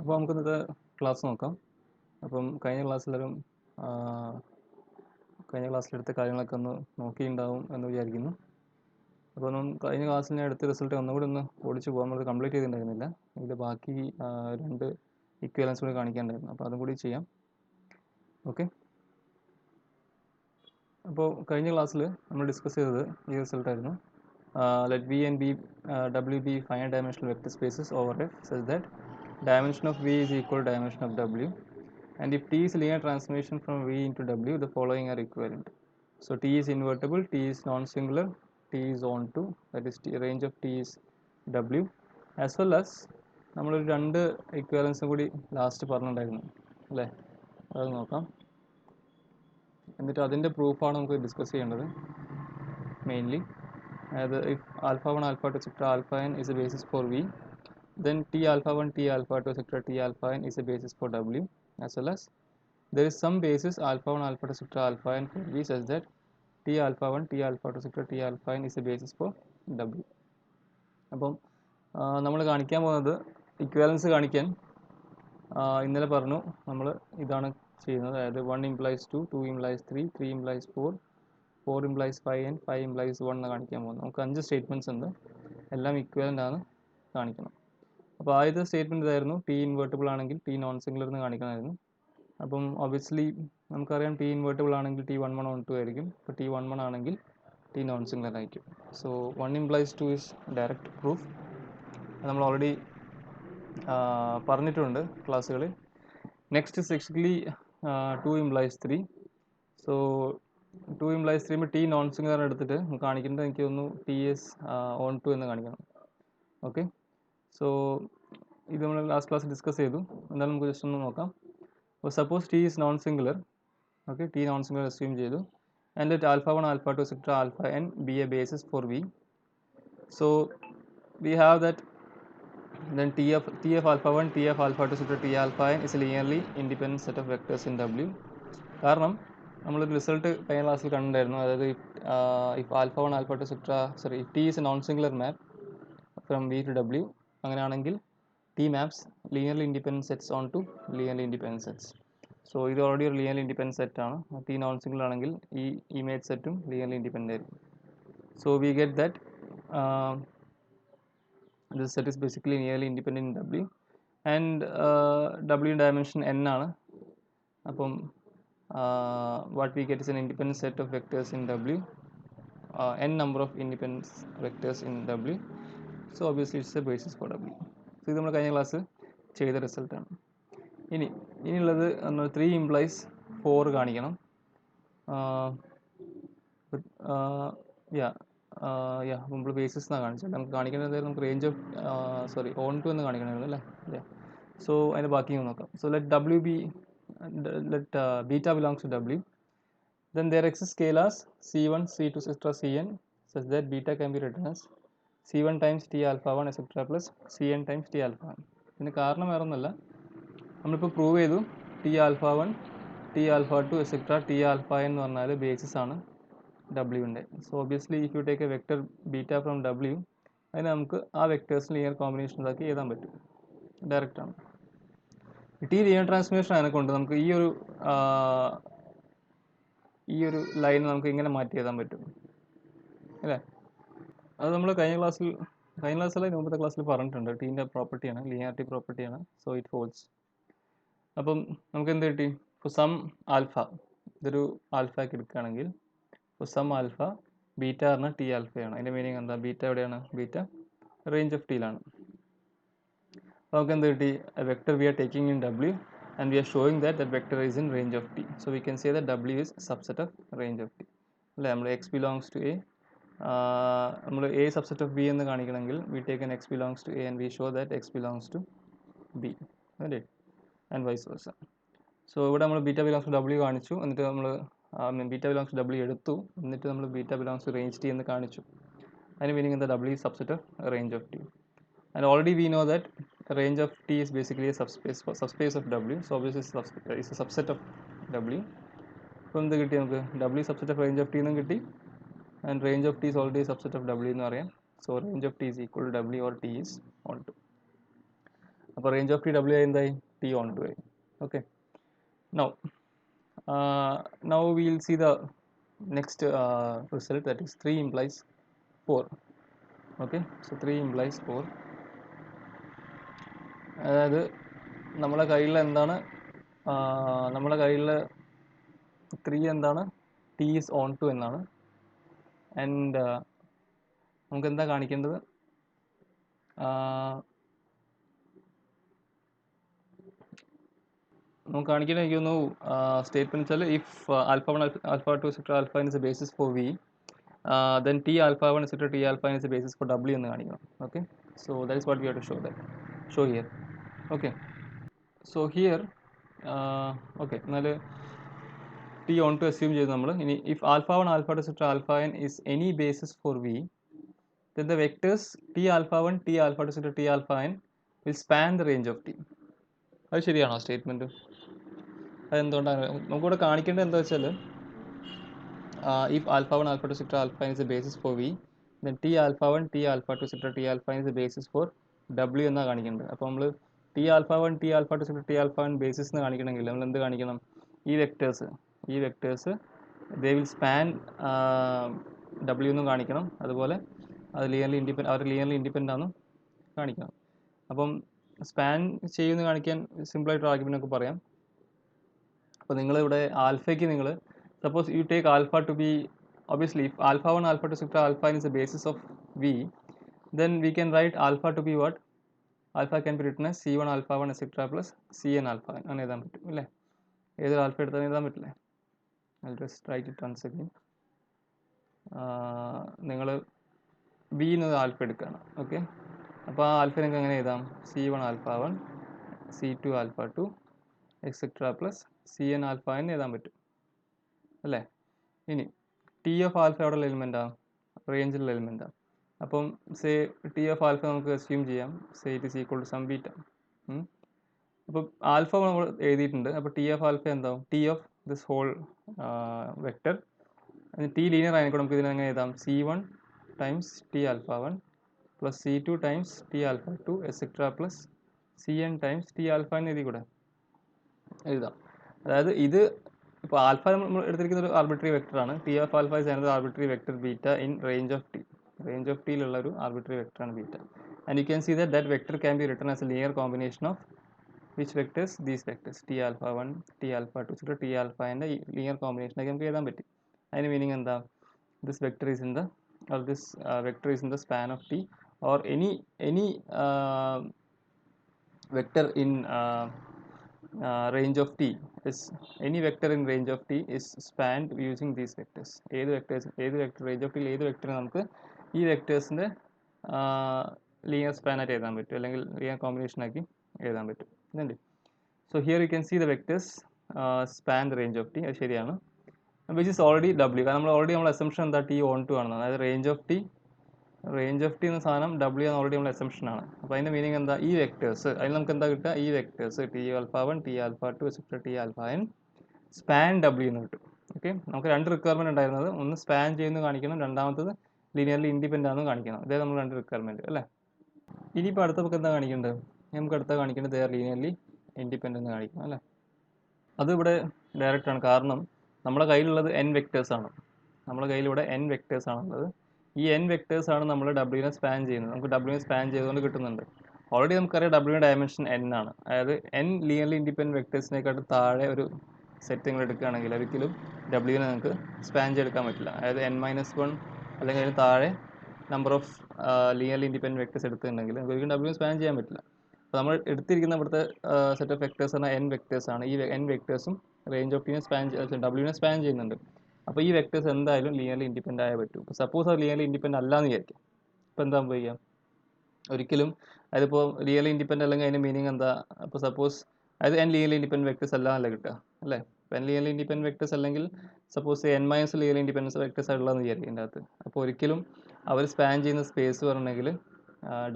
അപ്പോൾ നമുക്ക് ഇന്നത്തെ ക്ലാസ് നോക്കാം. അപ്പം കഴിഞ്ഞ ക്ലാസ്സിലെടുത്ത കാര്യങ്ങളൊക്കെ ഒന്ന് നോക്കിയിട്ടുണ്ടാവും എന്ന് വിചാരിക്കുന്നു. അപ്പോൾ കഴിഞ്ഞ ക്ലാസ്സിൽ ഞാൻ എടുത്ത റിസൾട്ട് ഒന്നുകൂടി ഒന്ന് ഓടിച്ച് പോകാൻ നമ്മൾ കംപ്ലീറ്റ് ചെയ്തിട്ടുണ്ടായിരുന്നില്ല. ഇതിൽ ബാക്കി 2 ഇക്വലൻസ് കൂടി കാണിക്കാനുണ്ടായിരുന്നു. അപ്പോൾ അതും കൂടി ചെയ്യാം. ഓക്കെ. അപ്പോൾ കഴിഞ്ഞ ക്ലാസ്സിൽ നമ്മൾ ഡിസ്കസ് ചെയ്തത് ഈ റിസൾട്ടായിരുന്നു. Let V and W be finite dimensional vector spaces over F such that dimension of V is equal to dimension of W, and if T is linear transformation from V into W, the following are equivalent. So T is invertible, T is non-singular, T is onto, that is range of T is W, as well as നമ്മളൊരു 2 ഇക്വാലൻസും കൂടി last പറഞ്ഞിട്ടുണ്ടായിരുന്നു അല്ലേ? അത് നോക്കാം. എന്നിട്ട് അതിൻ്റെ പ്രൂഫാണ് നമുക്ക് discuss ചെയ്യേണ്ടത് മെയിൻലി. അതായത് if alpha 1 alpha 2 etc alpha n is a basis for V, then T alpha 1 T alpha 2 etc T alpha n is a basis for W, as well as there is some basis alpha 1 alpha 2 etc alpha n for V such that T alpha 1 T alpha 2 etc T alpha n is a basis for W. അപ്പം നമ്മൾ കാണിക്കാൻ പോകുന്നത് equivalence കാണിക്കാൻ ഇന്നലെ പറഞ്ഞു നമ്മൾ ഇതാണ് ചെയ്യുന്നത്. അതായത് 1 implies 2, 2 implies 3, 3 implies 4, 4 implies 5 and 5 implies 1 എന്ന് കാണിക്കാൻ പോകുന്നത്. നമുക്ക് 5 സ്റ്റേറ്റ്മെൻറ്റ്സ് ഉണ്ട്, എല്ലാം ഇക്വലൻ്റ് ആണ് കാണിക്കണം. അപ്പോൾ ആദ്യത്തെ സ്റ്റേറ്റ്മെൻറ്റ് ഇതായിരുന്നു, ടി ഇൻവേർട്ടിബിൾ ആണെങ്കിൽ ടി നോൺ സിംഗുലർ എന്ന് കാണിക്കണമായിരുന്നു. അപ്പം ഒബ്വിയസ്ലി നമുക്കറിയാം ടി ഇൻവേർട്ടിബിൾ ആണെങ്കിൽ ടി 1 1 1 2 ആയിരിക്കും. ഇപ്പോൾ ടി 1 1 ആണെങ്കിൽ ടി നോൺ സിംഗുലർ ആയിരിക്കും. So 1 implies 2 is direct proof. നമ്മൾ ഓൾറെഡി പറഞ്ഞിട്ടുണ്ട് ക്ലാസ്സുകളിൽ. നെക്സ്റ്റ് സെക്ഷനിലി 2 implies 3. So 2 implies 3 T non singular എടുത്തിട്ട് കാണിക്കേണ്ടത് എനിക്ക് തോന്നുന്നു ടി എസ് ഓൺ ടു എന്ന് കാണിക്കണം. ഓക്കെ. സോ ഇത് നമ്മൾ ലാസ്റ്റ് ക്ലാസ് ഡിസ്കസ് ചെയ്തു. എന്തായാലും നമുക്ക് ജസ്റ്റ് ഒന്ന് നോക്കാം. അപ്പോൾ suppose T is non singular. Okay, T non singular assume ചെയ്തു. And let alpha 1 alpha 2 etcetera alpha n B A basis for V. So we have that then T of alpha 1 T of alpha 2 എക്സെട്ര T alpha n is a linearly independent set of vectors in W. കാരണം നമ്മളൊരു result കഴിഞ്ഞ ക്ലാസ്സിൽ കണ്ടിട്ടുണ്ടായിരുന്നു. അതായത് if alpha 1 alpha 2 etcetera if T is a non singular map from V to W, അങ്ങനെയാണെങ്കിൽ T maps linearly independent sets onto linearly independent sets. So ഇത് already ഒരു linearly independent set ആണ്. T നോൺ സിംഗിൾ ആണെങ്കിൽ ഈ image സെറ്റും linearly independent ആയിരിക്കും. So we get that this set is basically linearly independent in W, and W dimension n ആണ്. അപ്പം what we get is an independent set of vectors in W, n number of independent vectors in W. So obviously it's a basis for W. So ഇത് നമ്മൾ കഴിഞ്ഞ class ചെയ്ത റിസൾട്ടാണ്. ഇനിയുള്ളത് 3 implies 4 കാണിക്കണം. നമ്മൾ ബേസിസ് എന്നാണ് കാണിച്ചത്. നമുക്ക് കാണിക്കുന്നത് നമുക്ക് റേഞ്ച് ഓഫ് ഓൺ ടു എന്ന് കാണിക്കണമായിരുന്നു അല്ലേ? സോ അതിൻ്റെ ബാക്കി നോക്കാം. So let beta belongs to W. Then there exist scalars C1, C2, etc. Cn such that beta can be written as C1 times T alpha 1 etc. plus Cn times T alpha 1. ഇതിന് കാരണം വേറെ ഒന്നുമല്ല, നമ്മളിപ്പോൾ prove ചെയ്തു T alpha 1 T alpha 2 etc. T alpha n എന്ന് പറഞ്ഞാൽ basis ആണ് W-ൻ്റെ. So obviously if you take a vector beta from W, അതിന് നമുക്ക് ആ വെക്റ്റേഴ്സിന് ലീനിയർ കോമ്പിനേഷൻ ഇതാക്കി എഴുതാൻ പറ്റും. ഡയറക്റ്റ് ആണ്. ടി ലീനിയർ ട്രാൻസ്ഫോർമേഷൻ അതിനെ കൊണ്ട് നമുക്ക് ഈ ഒരു ലൈൻ നമുക്ക് ഇങ്ങനെ മാറ്റി എഴുതാൻ പറ്റും അല്ലേ? അത് നമ്മൾ കഴിഞ്ഞ ക്ലാസ്സിലെ മുമ്പത്തെ ക്ലാസ്സിൽ പറഞ്ഞിട്ടുണ്ട്. ടീൻ്റെ പ്രോപ്പർട്ടിയാണ്, ലീനിയാരിറ്റി പ്രോപ്പർട്ടിയാണ്. So it holds. അപ്പം നമുക്ക് എന്ത് കിട്ടി? ഇപ്പോൾ സം ആൽഫ, ഇതൊരു ആൽഫയ്ക്ക് എടുക്കുകയാണെങ്കിൽ ഇപ്പോൾ സം ആൽഫ ബീറ്റ പറഞ്ഞാൽ ടി ആൽഫയാണ്. അതിൻ്റെ മീനിങ് എന്താ? ബീറ്റ എവിടെയാണ്? ബീറ്റ റേഞ്ച് ഓഫ് ടിയിലാണ്. അപ്പോൾ നമുക്ക് എന്ത് കിട്ടി? Vector we are taking in W and we are showing that vector is in range of T. So we can say that W is subset of range of T. അല്ലേ? നമ്മൾ x belongs to A, നമ്മൾ A subset of B എന്ന് കാണിക്കണമെങ്കിൽ we take an x belongs to A and we show that x belongs to B, അല്ലേ? And vice versa. So ഇവിടെ നമ്മൾ beta belongs to W കാണിച്ചു, എന്നിട്ട് നമ്മൾ beta belongs to W എടുത്തു, എന്നിട്ട് നമ്മൾ beta belongs to range T എന്ന് കാണിച്ചു. അതിന് മീനിങ് എന്താ? W is subset of range of T. And already we know that range of T is basically a subspace of W. So obviously it's a subset of W. അപ്പോൾ എന്ത് കിട്ടി നമുക്ക്? W subset of range of T എന്നും കിട്ടി, and range of T is already a subset of W എന്ന് പറയാം. So range of T is equal to W or T is on to. അപ്പോൾ range of T W എന്തായി T on to ആയി. Okay, now we will see the next result, that is 3 implies 4. Okay, so 3 implies 4. അതായത് നമ്മളെ കയ്യിൽ എന്താണ്, നമ്മളെ കയ്യിൽ 3 എന്താണ്, ടി ഈസ് ഓൺ ടു എന്നാണ്. ആൻഡ് നമുക്ക് എന്താ കാണിക്കേണ്ടത്, നമുക്ക് കാണിക്കേണ്ടത് എനിക്ക് തോന്നുന്നു സ്റ്റേറ്റ്മെന്റ് വെച്ചാൽ if alpha 1 alpha 2 etcetera alpha is a basis for V, then t alpha 1 etc t alpha is a basis for w എന്ന് കാണിക്കണം. Okay, so that is what we have to show here. Okay, so here okay, എന്നാൽ t on to assume ചെയ്ത് നമ്മൾ ഇനി if alpha 1 alpha 2 etc alpha n is any basis for v, then the vectors t alpha 1 t alpha 2 etc t alpha n will span the range of t. അത് ശരിയാണോ statement? അതെന്തുകൊണ്ടാണ് നമുക്കിവിടെ കാണിക്കേണ്ടത് എന്താ വെച്ചാൽ if alpha 1 alpha 2 etc alpha n is a basis for v, then t alpha 1 t alpha 2 etc t alpha n is a basis for w എന്നാണ് കാണിക്കേണ്ടത്. അപ്പോൾ നമ്മൾ t alpha 1 t alpha 2 etc t alpha n basis എന്ന് കാണിക്കണമെങ്കിൽ നമ്മൾ എന്ത് കാണിക്കണം, ഈ vectors they will span w എന്നും കാണിക്കണം, അതുപോലെ അത് ലീനിയർലി ഇൻഡിപെൻഡൻ്റ് ആണെന്നും കാണിക്കണം. അപ്പം സ്പാൻ ചെയ്യുമെന്ന് കാണിക്കാൻ സിമ്പിളായിട്ട് ആർഗ്യുമെൻ്റ് നമുക്ക് പറയാം. അപ്പോൾ നിങ്ങളിവിടെ ആൽഫയ്ക്ക് നിങ്ങൾ suppose you take alpha to be, obviously if alpha 1 alpha 2 etc alpha n is the basis of v, then we can write alpha to be what, alpha can be written as c1 alpha 1 etc plus cn alpha n അങ്ങനെ എഴുതാൻ പറ്റും അല്ലേ? ഏതൊരു alpha എടുത്താൽ എഴുതാൻ പറ്റില്ലേ? I'll just write it once again. നിങ്ങൾ v എന്നത് ആൽഫ എടുക്കുകയാണ്. ഓക്കെ, അപ്പോൾ ആ ആൽഫ നിങ്ങൾക്ക് എങ്ങനെ എഴുതാം, c1 alpha 1 c2 alpha 2 etc plus cn alpha n എഴുതാൻ പറ്റും അല്ലേ? ഇനി ടി ഓഫ് ആൽഫ എവിടെയുള്ള എലിമെൻറ്റാണ്, റേഞ്ചിലുള്ള എലിമെൻറ്റാണ്. അപ്പം സേ ടി ഓഫ് ആൽഫ നമുക്ക് അസ്യൂം ചെയ്യാം, say it is equal to some beta. അപ്പോൾ ആൽഫ നമ്മൾ എഴുതിയിട്ടുണ്ട്. അപ്പോൾ ടി ഓഫ് ആൽഫ എന്താവും, T of this whole vector, T linear ആയതുകൊണ്ട് നമുക്ക് ഇതിനെങ്ങനെ എഴുതാം, c1 times T alpha 1 plus c2 times T alpha 2 etcetera plus cn times T alpha എന്ന് എഴുതി കൂടെ എഴുതാം. അതായത് ഇത് ഇപ്പോൾ ആൽഫ നമ്മൾ എടുത്തിരിക്കുന്ന ഒരു ആർബിട്രറി വെക്ടറാണ്. T of alpha is another arbitrary vector beta in range of T. Range of ടിയിലുള്ള ഒരു ആർബിട്രറി വെക്ടറാണ് beta. And you can see that vector can be written as a linear combination of which vectors, these vectors T alpha 1 T alpha 2 T alpha എൻ്റെ linear കോമ്പിനേഷനാക്കി നമുക്ക് എഴുതാൻ പറ്റും. അതിന് meaning എന്താ, this vector is in the or this vector is in the span of t, or any vector in range of t is, any vector in range of t is spanned using these vectors. ഏത് vector range of ടിയിൽ ഏത് vector നമുക്ക് ഈ വെക്ടേഴ്സിൻ്റെ linear span ആയിട്ട് എഴുതാൻ പറ്റും, അല്ലെങ്കിൽ linear combination ആക്കി എഴുതാൻ പറ്റും. ഇതുണ്ട്. So here you can see the vectors span the range of T. അത് ശരിയാണ്, വിച്ച് ഇസ് ഓൾറെഡി ഡബ്ല്യു. കാരണം നമ്മൾ അസംഷൻ എന്താ, ടി ഓൺ ടു ആണെന്ന്. അതായത് റേഞ്ച് ഓഫ് ടി എന്ന സാധനം ഡബ്ല്യു എന്ന് ഓൾറെഡി നമ്മൾ അസംഷൻ ആണ്. അപ്പോൾ അതിൻ്റെ മീനിങ് എന്താ, ഈ വെക്ടേഴ്സ്, അതിൽ നമുക്ക് എന്താ കിട്ടുക, ഈ vectors T alpha 1 T alpha 2 etcetera T alpha n span W എന്ന് കിട്ടും. ഓക്കെ, നമുക്ക് രണ്ട് റിക്വയർമെൻറ്റ് ഉണ്ടായിരുന്നത്, ഒന്ന് സ്പാൻ ചെയ്യുന്നത് കാണിക്കണം, രണ്ടാമത്തത് ലീനിയർലി ഇൻഡിപെൻഡൻ്റ് ആണെന്ന് കാണിക്കണം. ഇതേ നമ്മൾ രണ്ട് റിക്വയർമെൻറ്റ് അല്ലേ. ഇനിയിപ്പോൾ അടുത്ത നമുക്ക് എന്താ കാണിക്കേണ്ടത്, നമുക്ക് അടുത്ത കാണിക്കേണ്ടത് ദേ ആർ ലീനിയർലി ഇൻഡിപെൻഡൻ്റ് കാണിക്കണം അല്ലേ. അത് ഇവിടെ ഡയറക്റ്റ് ആണ്, കാരണം നമ്മുടെ കയ്യിലുള്ളത് n വെക്ടേഴ്സ് ആണ്. നമ്മുടെ കയ്യിലിവിടെ n വെക്ടേഴ്സ് ആണുള്ളത്. ഈ n വെക്ടേഴ്സ് ആണ് നമ്മൾ ഡബ്ല്യൂനെ സ്പാൻ ചെയ്യുന്നത്. നമുക്ക് ഡബ്ല്യൂനെ സ്പാൻ ചെയ്തുകൊണ്ട് കിട്ടുന്നുണ്ട്. ഓൾറെഡി നമുക്കറിയാം ഡബ്ല്യൂയുടെ ഡയമെൻഷൻ n ആണ്. അതായത് n ലീനിയർലി ഇൻഡിപെൻഡൻറ്റ് വെക്ടേഴ്സിനെക്കാട്ട് താഴെ ഒരു സെറ്റ് നിങ്ങൾ എടുക്കുകയാണെങ്കിൽ ഒരിക്കലും ഡബ്ല്യൂനെ നിങ്ങൾക്ക് സ്പാൻ ചെയ്തെടുക്കാൻ പറ്റില്ല. അതായത് n-1 അല്ലെങ്കിൽ അതിന് താഴെ number of linearly independent vectors എടുത്തിട്ടുണ്ടെങ്കിൽ നമുക്ക് ഒരിക്കലും ഡബ്ല്യൂനെ സ്പാൻ ചെയ്യാൻ പറ്റില്ല. അപ്പോൾ നമ്മൾ എടുത്തിരിക്കുന്ന ഇവിടുത്തെ സെറ്റ് ഓഫ് വെക്ടേഴ്സ് പറഞ്ഞാൽ n വെക്ടേഴ്സ് ആണ്. ഈ n വെക്ടേഴ്സും റേഞ്ച് ഓഫ് ടിനെ ഡബ്ല്യൂനെ സ്പാൻ ചെയ്യുന്നുണ്ട്. അപ്പോൾ ഈ വെക്ടേഴ്സ് എന്തായാലും ലീനിയർലി ഇൻഡിപെൻഡൻ്റ് ആയേ പറ്റൂ. ഇപ്പോൾ സപ്പോസ് അത് ലീനിയർലി ഇൻഡിപെൻഡൻ്റ് അല്ല എന്ന് വിചാരിക്കും. ഇപ്പോൾ എന്താ സംഭവിക്കുക, ഒരിക്കലും അതിപ്പോൾ ലീനിയർലി ഇൻഡിപെൻഡൻ്റ് അല്ലെങ്കിൽ അതിൻ്റെ മീനിങ് എന്താ, അപ്പോൾ സപ്പോസ് അതായത് n ലീനിയർലി ഇൻഡിപെൻഡൻറ്റ് വെക്ടേഴ്സ് അല്ല കിട്ടുക അല്ലേ. അപ്പോൾ n ലീനിയർലി ഇൻഡിപെൻഡൻറ്റ് വെക്ടേഴ്സ് അല്ലെങ്കിൽ suppose n- linearly independence vectors ആയിട്ടുള്ളതെന്ന് വിചാരിക്കും ഇതിൻ്റെ അകത്ത്. അപ്പോൾ ഒരിക്കലും അവർ സ്പാൻ ചെയ്യുന്ന സ്പേസ് പറഞ്ഞെങ്കിൽ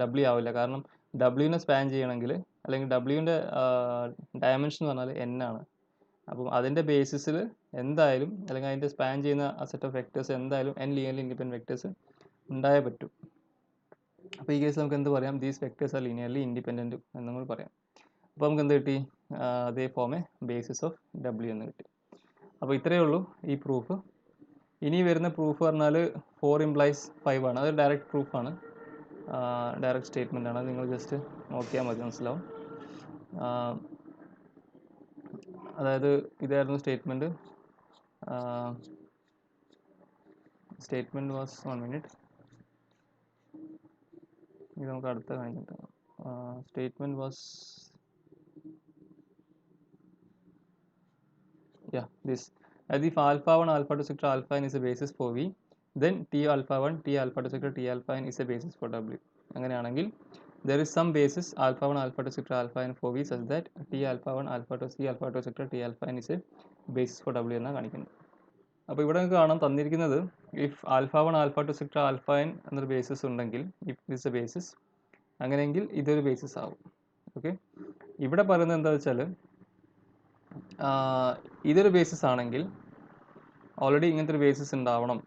ഡബ്ല്യു ആവില്ല. കാരണം ഡബ്ല്യൂവിനെ സ്പാൻ ചെയ്യണമെങ്കിൽ, അല്ലെങ്കിൽ ഡബ്ല്യൂവിൻ്റെ ഡയമെൻഷൻ എന്ന് പറഞ്ഞാൽ n ആണ്. അപ്പം അതിൻ്റെ ബേസിസിൽ എന്തായാലും, അല്ലെങ്കിൽ അതിൻ്റെ സ്പാൻ ചെയ്യുന്ന സെറ്റ് ഓഫ് വെക്ടേഴ്സ് എന്തായാലും n ലീനിയർലി ഇൻഡിപെൻഡൻറ്റ് വെക്ടേഴ്സ് ഉണ്ടായേ പറ്റും. അപ്പോൾ ഈ കേസിൽ നമുക്ക് എന്ത് പറയാം, these vectors R linearly independent എന്ന് നമ്മൾ പറയാം. അപ്പോൾ നമുക്ക് എന്ത് കിട്ടി, അതേ form A basis of W എന്ന് കിട്ടി. അപ്പോൾ ഇത്രയേ ഉള്ളൂ ഈ പ്രൂഫ്. ഇനി വരുന്ന പ്രൂഫ് പറഞ്ഞാൽ 4 ഇംപ്ലൈസ് 5 ആണ്. അത് ഡയറക്റ്റ് പ്രൂഫാണ്, ഡയറക്റ്റ് സ്റ്റേറ്റ്മെൻ്റ് ആണ്. നിങ്ങൾ ജസ്റ്റ് നോക്കിയാൽ മതി, മനസ്സിലാവും. അതായത് ഇതായിരുന്നു സ്റ്റേറ്റ്മെൻറ്റ്. സ്റ്റേറ്റ്മെൻറ്റ് വാസ് 1 മിനിറ്റ്, ഇത് നമുക്ക് അടുത്ത കാണിക്കട്ടെ. Statement was this. As if alpha 1 alpha 2 sector alpha n is a basis for V, then T alpha 1 T alpha 2 sector T alpha n is a basis for W. അങ്ങനെയാണെങ്കിൽ there is some basis alpha 1 alpha 2 sector alpha n for V such that T alpha 1 alpha 2 C alpha 2 sector T alpha n is a basis for W എന്നാണ് കാണിക്കുന്നത്. അപ്പോൾ ഇവിടെ നമുക്ക് കാണാം തന്നിരിക്കുന്നത് if alpha 1 alpha 2 sector alpha n എന്നൊരു basis ഉണ്ടെങ്കിൽ, if this is a basis, അങ്ങനെയെങ്കിൽ ഇതൊരു ബേസിസ് ആവും. ഓക്കെ, ഇവിടെ പറയുന്നത് എന്താ വെച്ചാൽ ഇതൊരു ബേസിസ് ആണെങ്കിൽ ഓൾറെഡി ഇങ്ങനത്തെ ഒരു ബേസിസ് ഉണ്ടാവണം.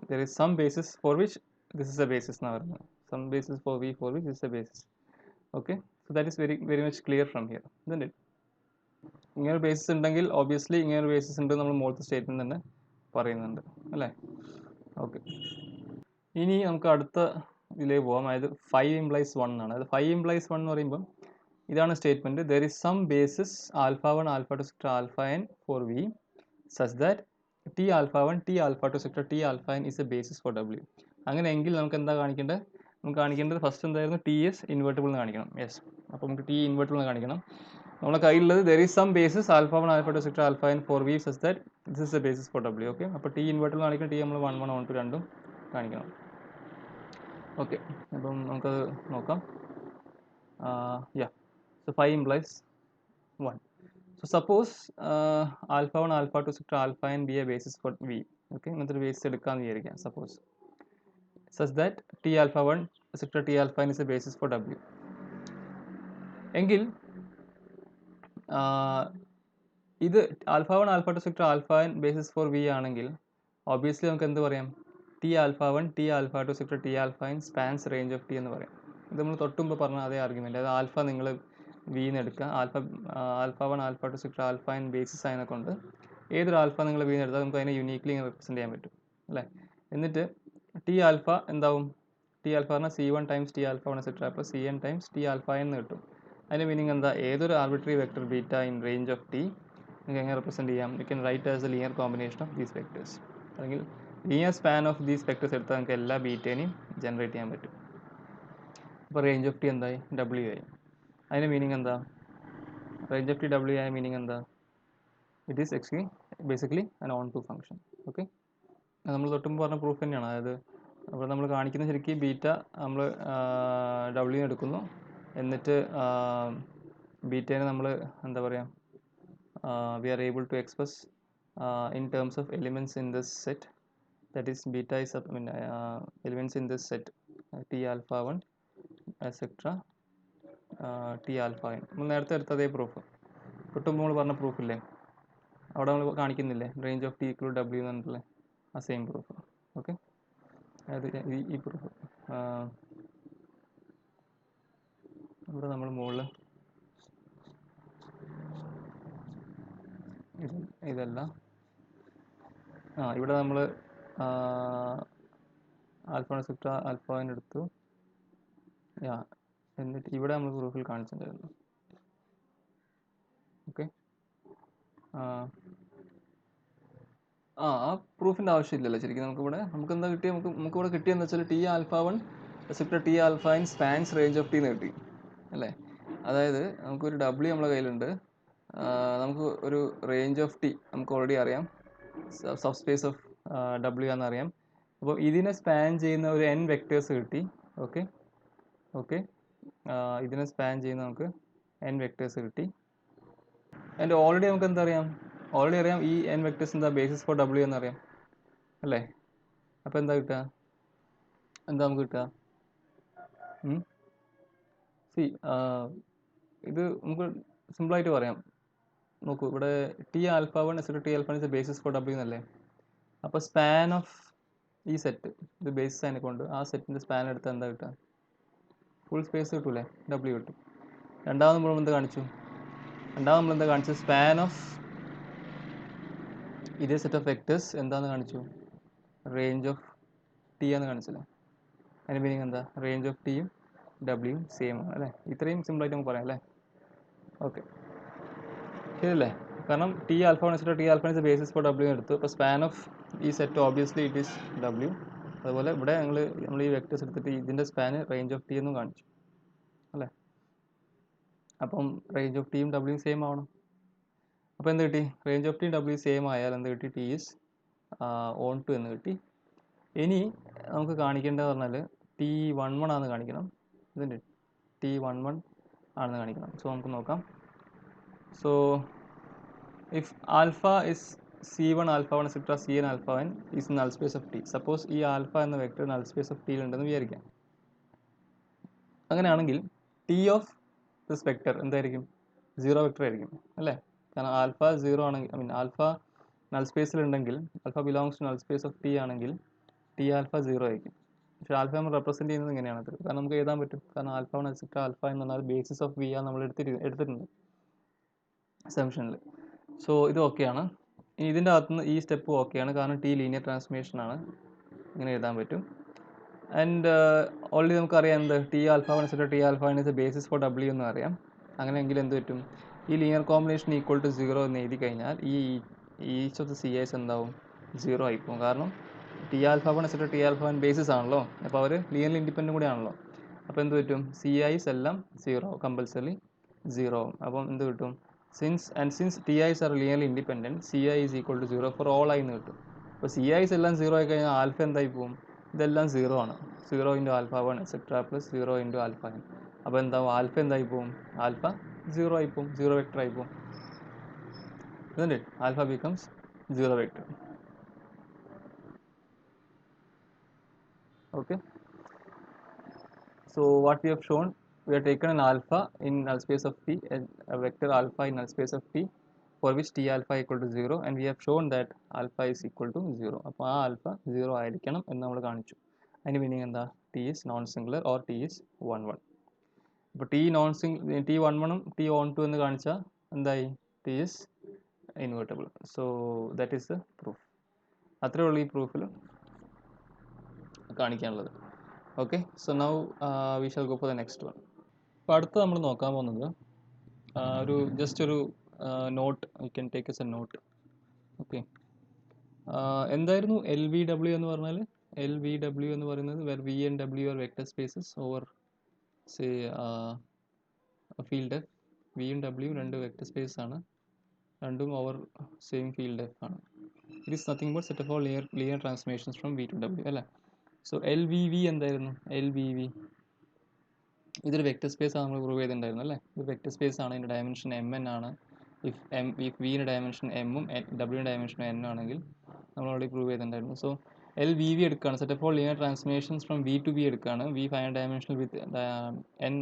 There is some basis for which this is a basis എന്നാണ് പറയുന്നത്. Some basis for V for which this a basis. Okay, so that is very much clear from here. ഇതുണ്ട്, ഇങ്ങനൊരു basis ഉണ്ടെങ്കിൽ obviously ഇങ്ങനൊരു basis ഉണ്ട് നമ്മൾ മുകളിലത്തെ statement തന്നെ പറയുന്നുണ്ട് അല്ലേ. ഓക്കെ, ഇനി നമുക്ക് അടുത്ത ഇതിലേക്ക് പോകാം. അതായത് 5 implies 1 ആണ്. അതായത് 5 implies 1 എന്ന് പറയുമ്പോൾ ഇതാണ് statement. There is some basis alpha 1 alpha 2 sector alpha n for V such that T alpha 1 T alpha 2 etcetera T alpha n is a basis for W. അങ്ങനെയെങ്കിൽ നമുക്ക് എന്താ കാണിക്കേണ്ടത്, നമുക്ക് കാണിക്കേണ്ടത് ഫസ്റ്റ് എന്തായിരുന്നു, ടി എസ് ഇൻവേർട്ടിബിൾ എന്ന് കാണിക്കണം. Yes, അപ്പോൾ നമുക്ക് ടി ഇൻവേർട്ടിബിൾ എന്ന് കാണിക്കണം. നമ്മുടെ കയ്യിലുള്ളത് there is some basis alpha 1 alpha 2 sector alpha n for V such that this is a basis for W. Okay, അപ്പോൾ ടി ഇൻവേർട്ടിബിൾ കാണിക്കണം, ടി നമ്മൾ 1 1 1 2 രണ്ടും കാണിക്കണം. ഓക്കെ, അപ്പം നമുക്കത് നോക്കാം. So 5 implies 1. So suppose alpha 1 alpha 2 sector alpha n be a basis for V. Okay, another basis എടുക്കാന്ന് വിചാരിക്കാം. Suppose such that T alpha 1 sector T alpha n is a basis for W. എങ്കിൽ ഇത് alpha 1 alpha 2 sector alpha n basis for V ആണെങ്കിൽ obviously നമുക്ക് എന്ത് പറയാം, T alpha 1 T alpha 2 sector T alpha n spans range of T എന്ന് പറയാം. ഇത് നമ്മൾ തൊട്ടുമ്പ് പറഞ്ഞ അതേ ആർഗ്യുമെന്റ്. അതായത് ആൽഫ നിങ്ങൾ വി എന്ന് എടുക്കുക, alpha 1 alpha 2 sector alpha n basis ആയതിനെ കൊണ്ട് ഏതൊരു ആൽഫ നിങ്ങൾ വി എന്ന് എടുത്താൽ നമുക്ക് അതിനെ യൂണീക്ലി റെപ്രസെൻറ്റ് ചെയ്യാൻ പറ്റും അല്ലേ. എന്നിട്ട് ടി ആൽഫ എന്താവും, ടി ആൽഫ പറഞ്ഞാൽ C1 ടൈംസ് ടി ആൽഫ 1 സെക്ടർ, അപ്പോൾ CN times T alpha n എന്ന് കിട്ടും. അതിൻ്റെ മീനിങ് എന്താ, ഏതൊരു arbitrary vector beta in range of T നിങ്ങൾക്ക് എങ്ങനെ റെപ്രസെൻറ്റ് ചെയ്യാം, you can write as a linear combination of these vectors. അല്ലെങ്കിൽ linear span of these vectors എടുത്താൽ നമുക്ക് എല്ലാ ബീറ്റേനെയും ജനറേറ്റ് ചെയ്യാൻ പറ്റും. അപ്പോൾ റേഞ്ച് ഓഫ് ടി എന്തായി, ഡബ്ല്യു ആയി. അതിൻ്റെ മീനിങ് എന്താ, റേഞ്ച് ഓഫ് ടി ഡബ്ല്യു ആയ മീനിങ് എന്താ, it is actually basically an onto function. Okay, നമ്മൾ തൊട്ടുമ്പോൾ പറഞ്ഞ പ്രൂഫ് തന്നെയാണ്. അതായത് അപ്പോൾ നമ്മൾ കാണിക്കുന്ന ശരിക്കും ബീറ്റ നമ്മൾ ഡബ്ല്യു എടുക്കുന്നു, എന്നിട്ട് ബീറ്റേനെ നമ്മൾ എന്താ പറയുക, we are able to express in terms of elements in this set, that is beta is elements in this set T alpha 1 etcetera T alpha n. നമ്മൾ നേരത്തെ എടുത്തതേ പ്രൂഫ്, തൊട്ടുമ്പോൾ നമ്മൾ പറഞ്ഞ പ്രൂഫില്ലേ, അവിടെ നമ്മൾ കാണിക്കുന്നില്ലേ range of T equal W എന്ന് പറഞ്ഞിട്ടുള്ള ആ സെയിം പ്രൂഫ്. ഓക്കെ, അതായത് ഈ പ്രൂഫ് ഇവിടെ നമ്മൾ മുകളിൽ ഇതല്ല, ഇവിടെ നമ്മൾ ആൽഫ സെക്ടർ ആൽഫ n എടുത്തു, എന്നിട്ട് ഇവിടെ നമ്മൾ പ്രൂഫിൽ കാണിച്ചിട്ടുണ്ടായിരുന്നു. ഓക്കെ, ആ പ്രൂഫിൻ്റെ ആവശ്യമില്ലല്ലോ ശരിക്കും. നമുക്ക് എന്താ കിട്ടിയ, നമുക്കിവിടെ കിട്ടിയെന്ന് വെച്ചാൽ T alpha 1 sector T alpha n spans range of T എന്ന് കിട്ടി അല്ലേ. അതായത് നമുക്കൊരു ഡബ്ല്യു നമ്മളെ കയ്യിലുണ്ട്, നമുക്ക് ഒരു റേഞ്ച് ഓഫ് ടി നമുക്ക് ഓൾറെഡി അറിയാം, സബ് സ്പേസ് ഓഫ് ഡബ്ല്യു എന്നറിയാം. അപ്പോൾ ഇതിനെ സ്പാൻ ചെയ്യുന്ന ഒരു n വെക്ടേഴ്സ് കിട്ടി. ഓക്കെ ഓക്കെ, ഇതിനെ സ്പാൻ ചെയ്യുന്ന നമുക്ക് n വെക്ടേഴ്സ് കിട്ടി. ആൻഡ് ഓൾറെഡി നമുക്ക് എന്താ അറിയാം, ഓൾറെഡി അറിയാം ഈ n വെക്ടേഴ്സ് എന്താ ബേസിസ് ഫോർ ഡബ്ല്യു എന്നറിയാം അല്ലേ. അപ്പോൾ എന്താ കിട്ടുക, എന്താ നമുക്ക് കിട്ടുക, ഇത് നമുക്ക് സിമ്പിളായിട്ട് പറയാം. നോക്കൂ, ഇവിടെ T alpha 1 S T alpha is basis for W എന്നല്ലേ. അപ്പോൾ സ്പാൻ ഓഫ് ഈ സെറ്റ്, ഇത് ബേസിസ് അതിനെ കൊണ്ട് ആ സെറ്റിൻ്റെ സ്പാൻ എടുത്താൽ എന്താ കിട്ടുക, ഫുൾ സ്പേസ് കിട്ടൂലേ, ഡബ്ല്യു കിട്ടും. രണ്ടാമത് നമ്മൾ എന്താ കാണിച്ചു, സ്പാൻ ഓഫ് ഇതേ സെറ്റ് ഓഫ് വെക്ടേഴ്സ് എന്താന്ന് കാണിച്ചു, റേഞ്ച് ഓഫ് ടി എന്ന് കാണിച്ചില്ലേ. അതിൻ്റെ മീനിങ് എന്താ, റേഞ്ച് ഓഫ് ടിയും ഡബ്ല്യുവും സെയിം ആണ് അല്ലേ. ഇത്രയും സിമ്പിളായിട്ട് നമുക്ക് പറയാം അല്ലേ. ഓക്കെ, ശരിയല്ലേ. കാരണം ടി ആൽഫ വെച്ചിട്ട് T alpha is basis for W എടുത്തു. അപ്പോൾ സ്പാൻ ഓഫ് ഈ set obviously it is W. അതുപോലെ ഇവിടെ നമ്മൾ ഈ വെക്ടേഴ്സ് എടുത്തിട്ട് ഇതിൻ്റെ സ്പാന് റേഞ്ച് ഓഫ് ടി എന്നും കാണിച്ചു അല്ലേ. അപ്പം റേഞ്ച് ഓഫ് ടിയും ഡബ്ല്യു സെയിം ആവണം. അപ്പോൾ എന്ത് കിട്ടി, range of T W same ആയാൽ എന്ത് കിട്ടി, ടി ഈസ് ഓൺ ടു എന്ന് കിട്ടി. ഇനി നമുക്ക് കാണിക്കേണ്ടത് പറഞ്ഞാൽ T11 ആണെന്ന് കാണിക്കണം. ഇതിൻ്റെ T11 ആണെന്ന് കാണിക്കണം. സോ നമുക്ക് നോക്കാം. So if alpha is C1 alpha 1 etcetera Cn alpha n is null space of T. Suppose ഈ ആൽഫ എന്ന വെക്ടർ നൾ സ്പേസ് ഓഫ് ടിയിൽ ഉണ്ടെന്ന് വിചാരിക്കാം. അങ്ങനെയാണെങ്കിൽ ടി ഓഫ് ദിസ് വെക്ടർ എന്തായിരിക്കും, 0 വെക്ടർ ആയിരിക്കും അല്ലേ. കാരണം ആൽഫ 0 ആണെങ്കിൽ, ആൽഫ നൾ സ്പേസിലുണ്ടെങ്കിൽ, alpha belongs to null space of T ആണെങ്കിൽ ടി ആൽഫ 0 ആയിരിക്കും. പക്ഷേ ആൽഫ നമ്മൾ റെപ്രസെൻറ്റ് ചെയ്യുന്നത് ഇങ്ങനെയാണ്. കാരണം നമുക്ക് എഴുതാൻ പറ്റും. കാരണം ആൽഫ 1 എക്സെട്ര ആൽഫ എന്ന് പറഞ്ഞാൽ ബേസിസ് ഓഫ് വി ആണ് നമ്മൾ എടുത്തിട്ടുണ്ട് അസംഷനിൽ. സോ ഇത് ഓക്കെയാണ്. ഇനി ഇതിൻ്റെ അകത്തുനിന്ന് ഈ സ്റ്റെപ്പ് ഓക്കെയാണ്, കാരണം ടി ലീനിയർ ട്രാൻസ്ഫോർമേഷൻ ആണ്, ഇങ്ങനെ എഴുതാൻ പറ്റും. ആൻഡ് ഓൾറെഡി നമുക്കറിയാം എന്ത്, T alpha 1 etcetera T alpha is basis for W എന്ന് അറിയാം. അങ്ങനെയെങ്കിൽ എന്ത് പറ്റും, ഈ ലീനിയർ കോമ്പിനേഷൻ ഈക്വൽ ടു 0 എന്ന് എഴുതി കഴിഞ്ഞാൽ ഈ each of the C I's എന്താവും, 0 ആയിപ്പോവും. കാരണം T alpha 1 etcetera T alpha 1 basis ആണല്ലോ, അപ്പോൾ അവർ ലീനിയർ ഇൻഡിപെൻഡൻ്റ് കൂടി ആണല്ലോ. അപ്പോൾ എന്ത് പറ്റും, സി ഐസ് എല്ലാം 0 കമ്പൽസറി 0 ആവും. അപ്പം എന്ത് കിട്ടും, since T I's are linearly independent, C I is equal to 0 for all I എന്ന് കിട്ടും. അപ്പോൾ സി ഐസ് എല്ലാം 0 ആയി കഴിഞ്ഞാൽ ആൽഫ എന്തായി പോവും, ഇതെല്ലാം 0 ആണ്. 0 into alpha 1 etcetera plus 0 into alpha n. അപ്പോൾ എന്താവും, ആൽഫ എന്തായി പോവും, ആൽഫ 0 ആയി പോവും, 0 വെക്ടർ ആയി പോവും. isn't it? Alpha becomes 0 vector. Okay. So what we have shown, we have taken an alpha in null space of T, a vector alpha in null space of T, for which T alpha equal to 0, and we have shown that alpha is equal to 0. അപ്പോൾ ആ alpha 0 ആയിരിക്കണം എന്ന് നമ്മൾ കാണിച്ചു. അതിൻ്റെ meaning എന്താ, T is non singular or T is 1 1. അപ്പോൾ T11 ഉം T12 എന്ന് കാണിച്ചാൽ എന്തായി, T is invertible. So that is the proof. അത്രേ ഉള്ളൂ ഈ പ്രൂഫിൽ കാണിക്കാനുള്ളത്. Okay, so now we shall go for the next one. അപ്പോൾ അടുത്ത് നമ്മൾ നോക്കാൻ പോകുന്നത് ജസ്റ്റ് ഒരു note, you can take as a note. Okay, എന്തായിരുന്നു എൽ വി ഡബ്ല്യു എന്ന് പറഞ്ഞാൽ, എൽ വി ഡബ്ല്യു എന്ന് പറയുന്നത് where V and W are vector spaces over say field F. വിയും ഡബ്ല്യു രണ്ട് വെക്ടർ സ്പേസ് ആണ്, രണ്ടും ഓവർ സെയിം ഫീൽഡ് എഫ് ആണ്. It is nothing but set of all linear transformations from V to W അല്ലേ. So L V V എന്തായിരുന്നു, L V V ഇതൊരു vector space ആണ്, നമ്മൾ പ്രൂവ് ചെയ്തിട്ടുണ്ടായിരുന്നു അല്ലേ. ഇത് വെക്ടർ സ്പേസ് ആണ്, ഇതിൻ്റെ ഡയമെൻഷൻ എം എൻ ആണ്. ഇഫ് വിയുടെ ഡയമെൻഷൻ എമ്മും ഡബ്ല്യൂൻ്റെ ഡയമെൻഷൻ എൻ ആണെങ്കിൽ നമ്മൾ ഓൾറെഡി പ്രൂവ് ചെയ്തിട്ടുണ്ടായിരുന്നു. സോ എൽ വി വി എടുക്കുകയാണ്, set of all linear transformations from V to V എടുക്കുകയാണ്. V final dimensional with N,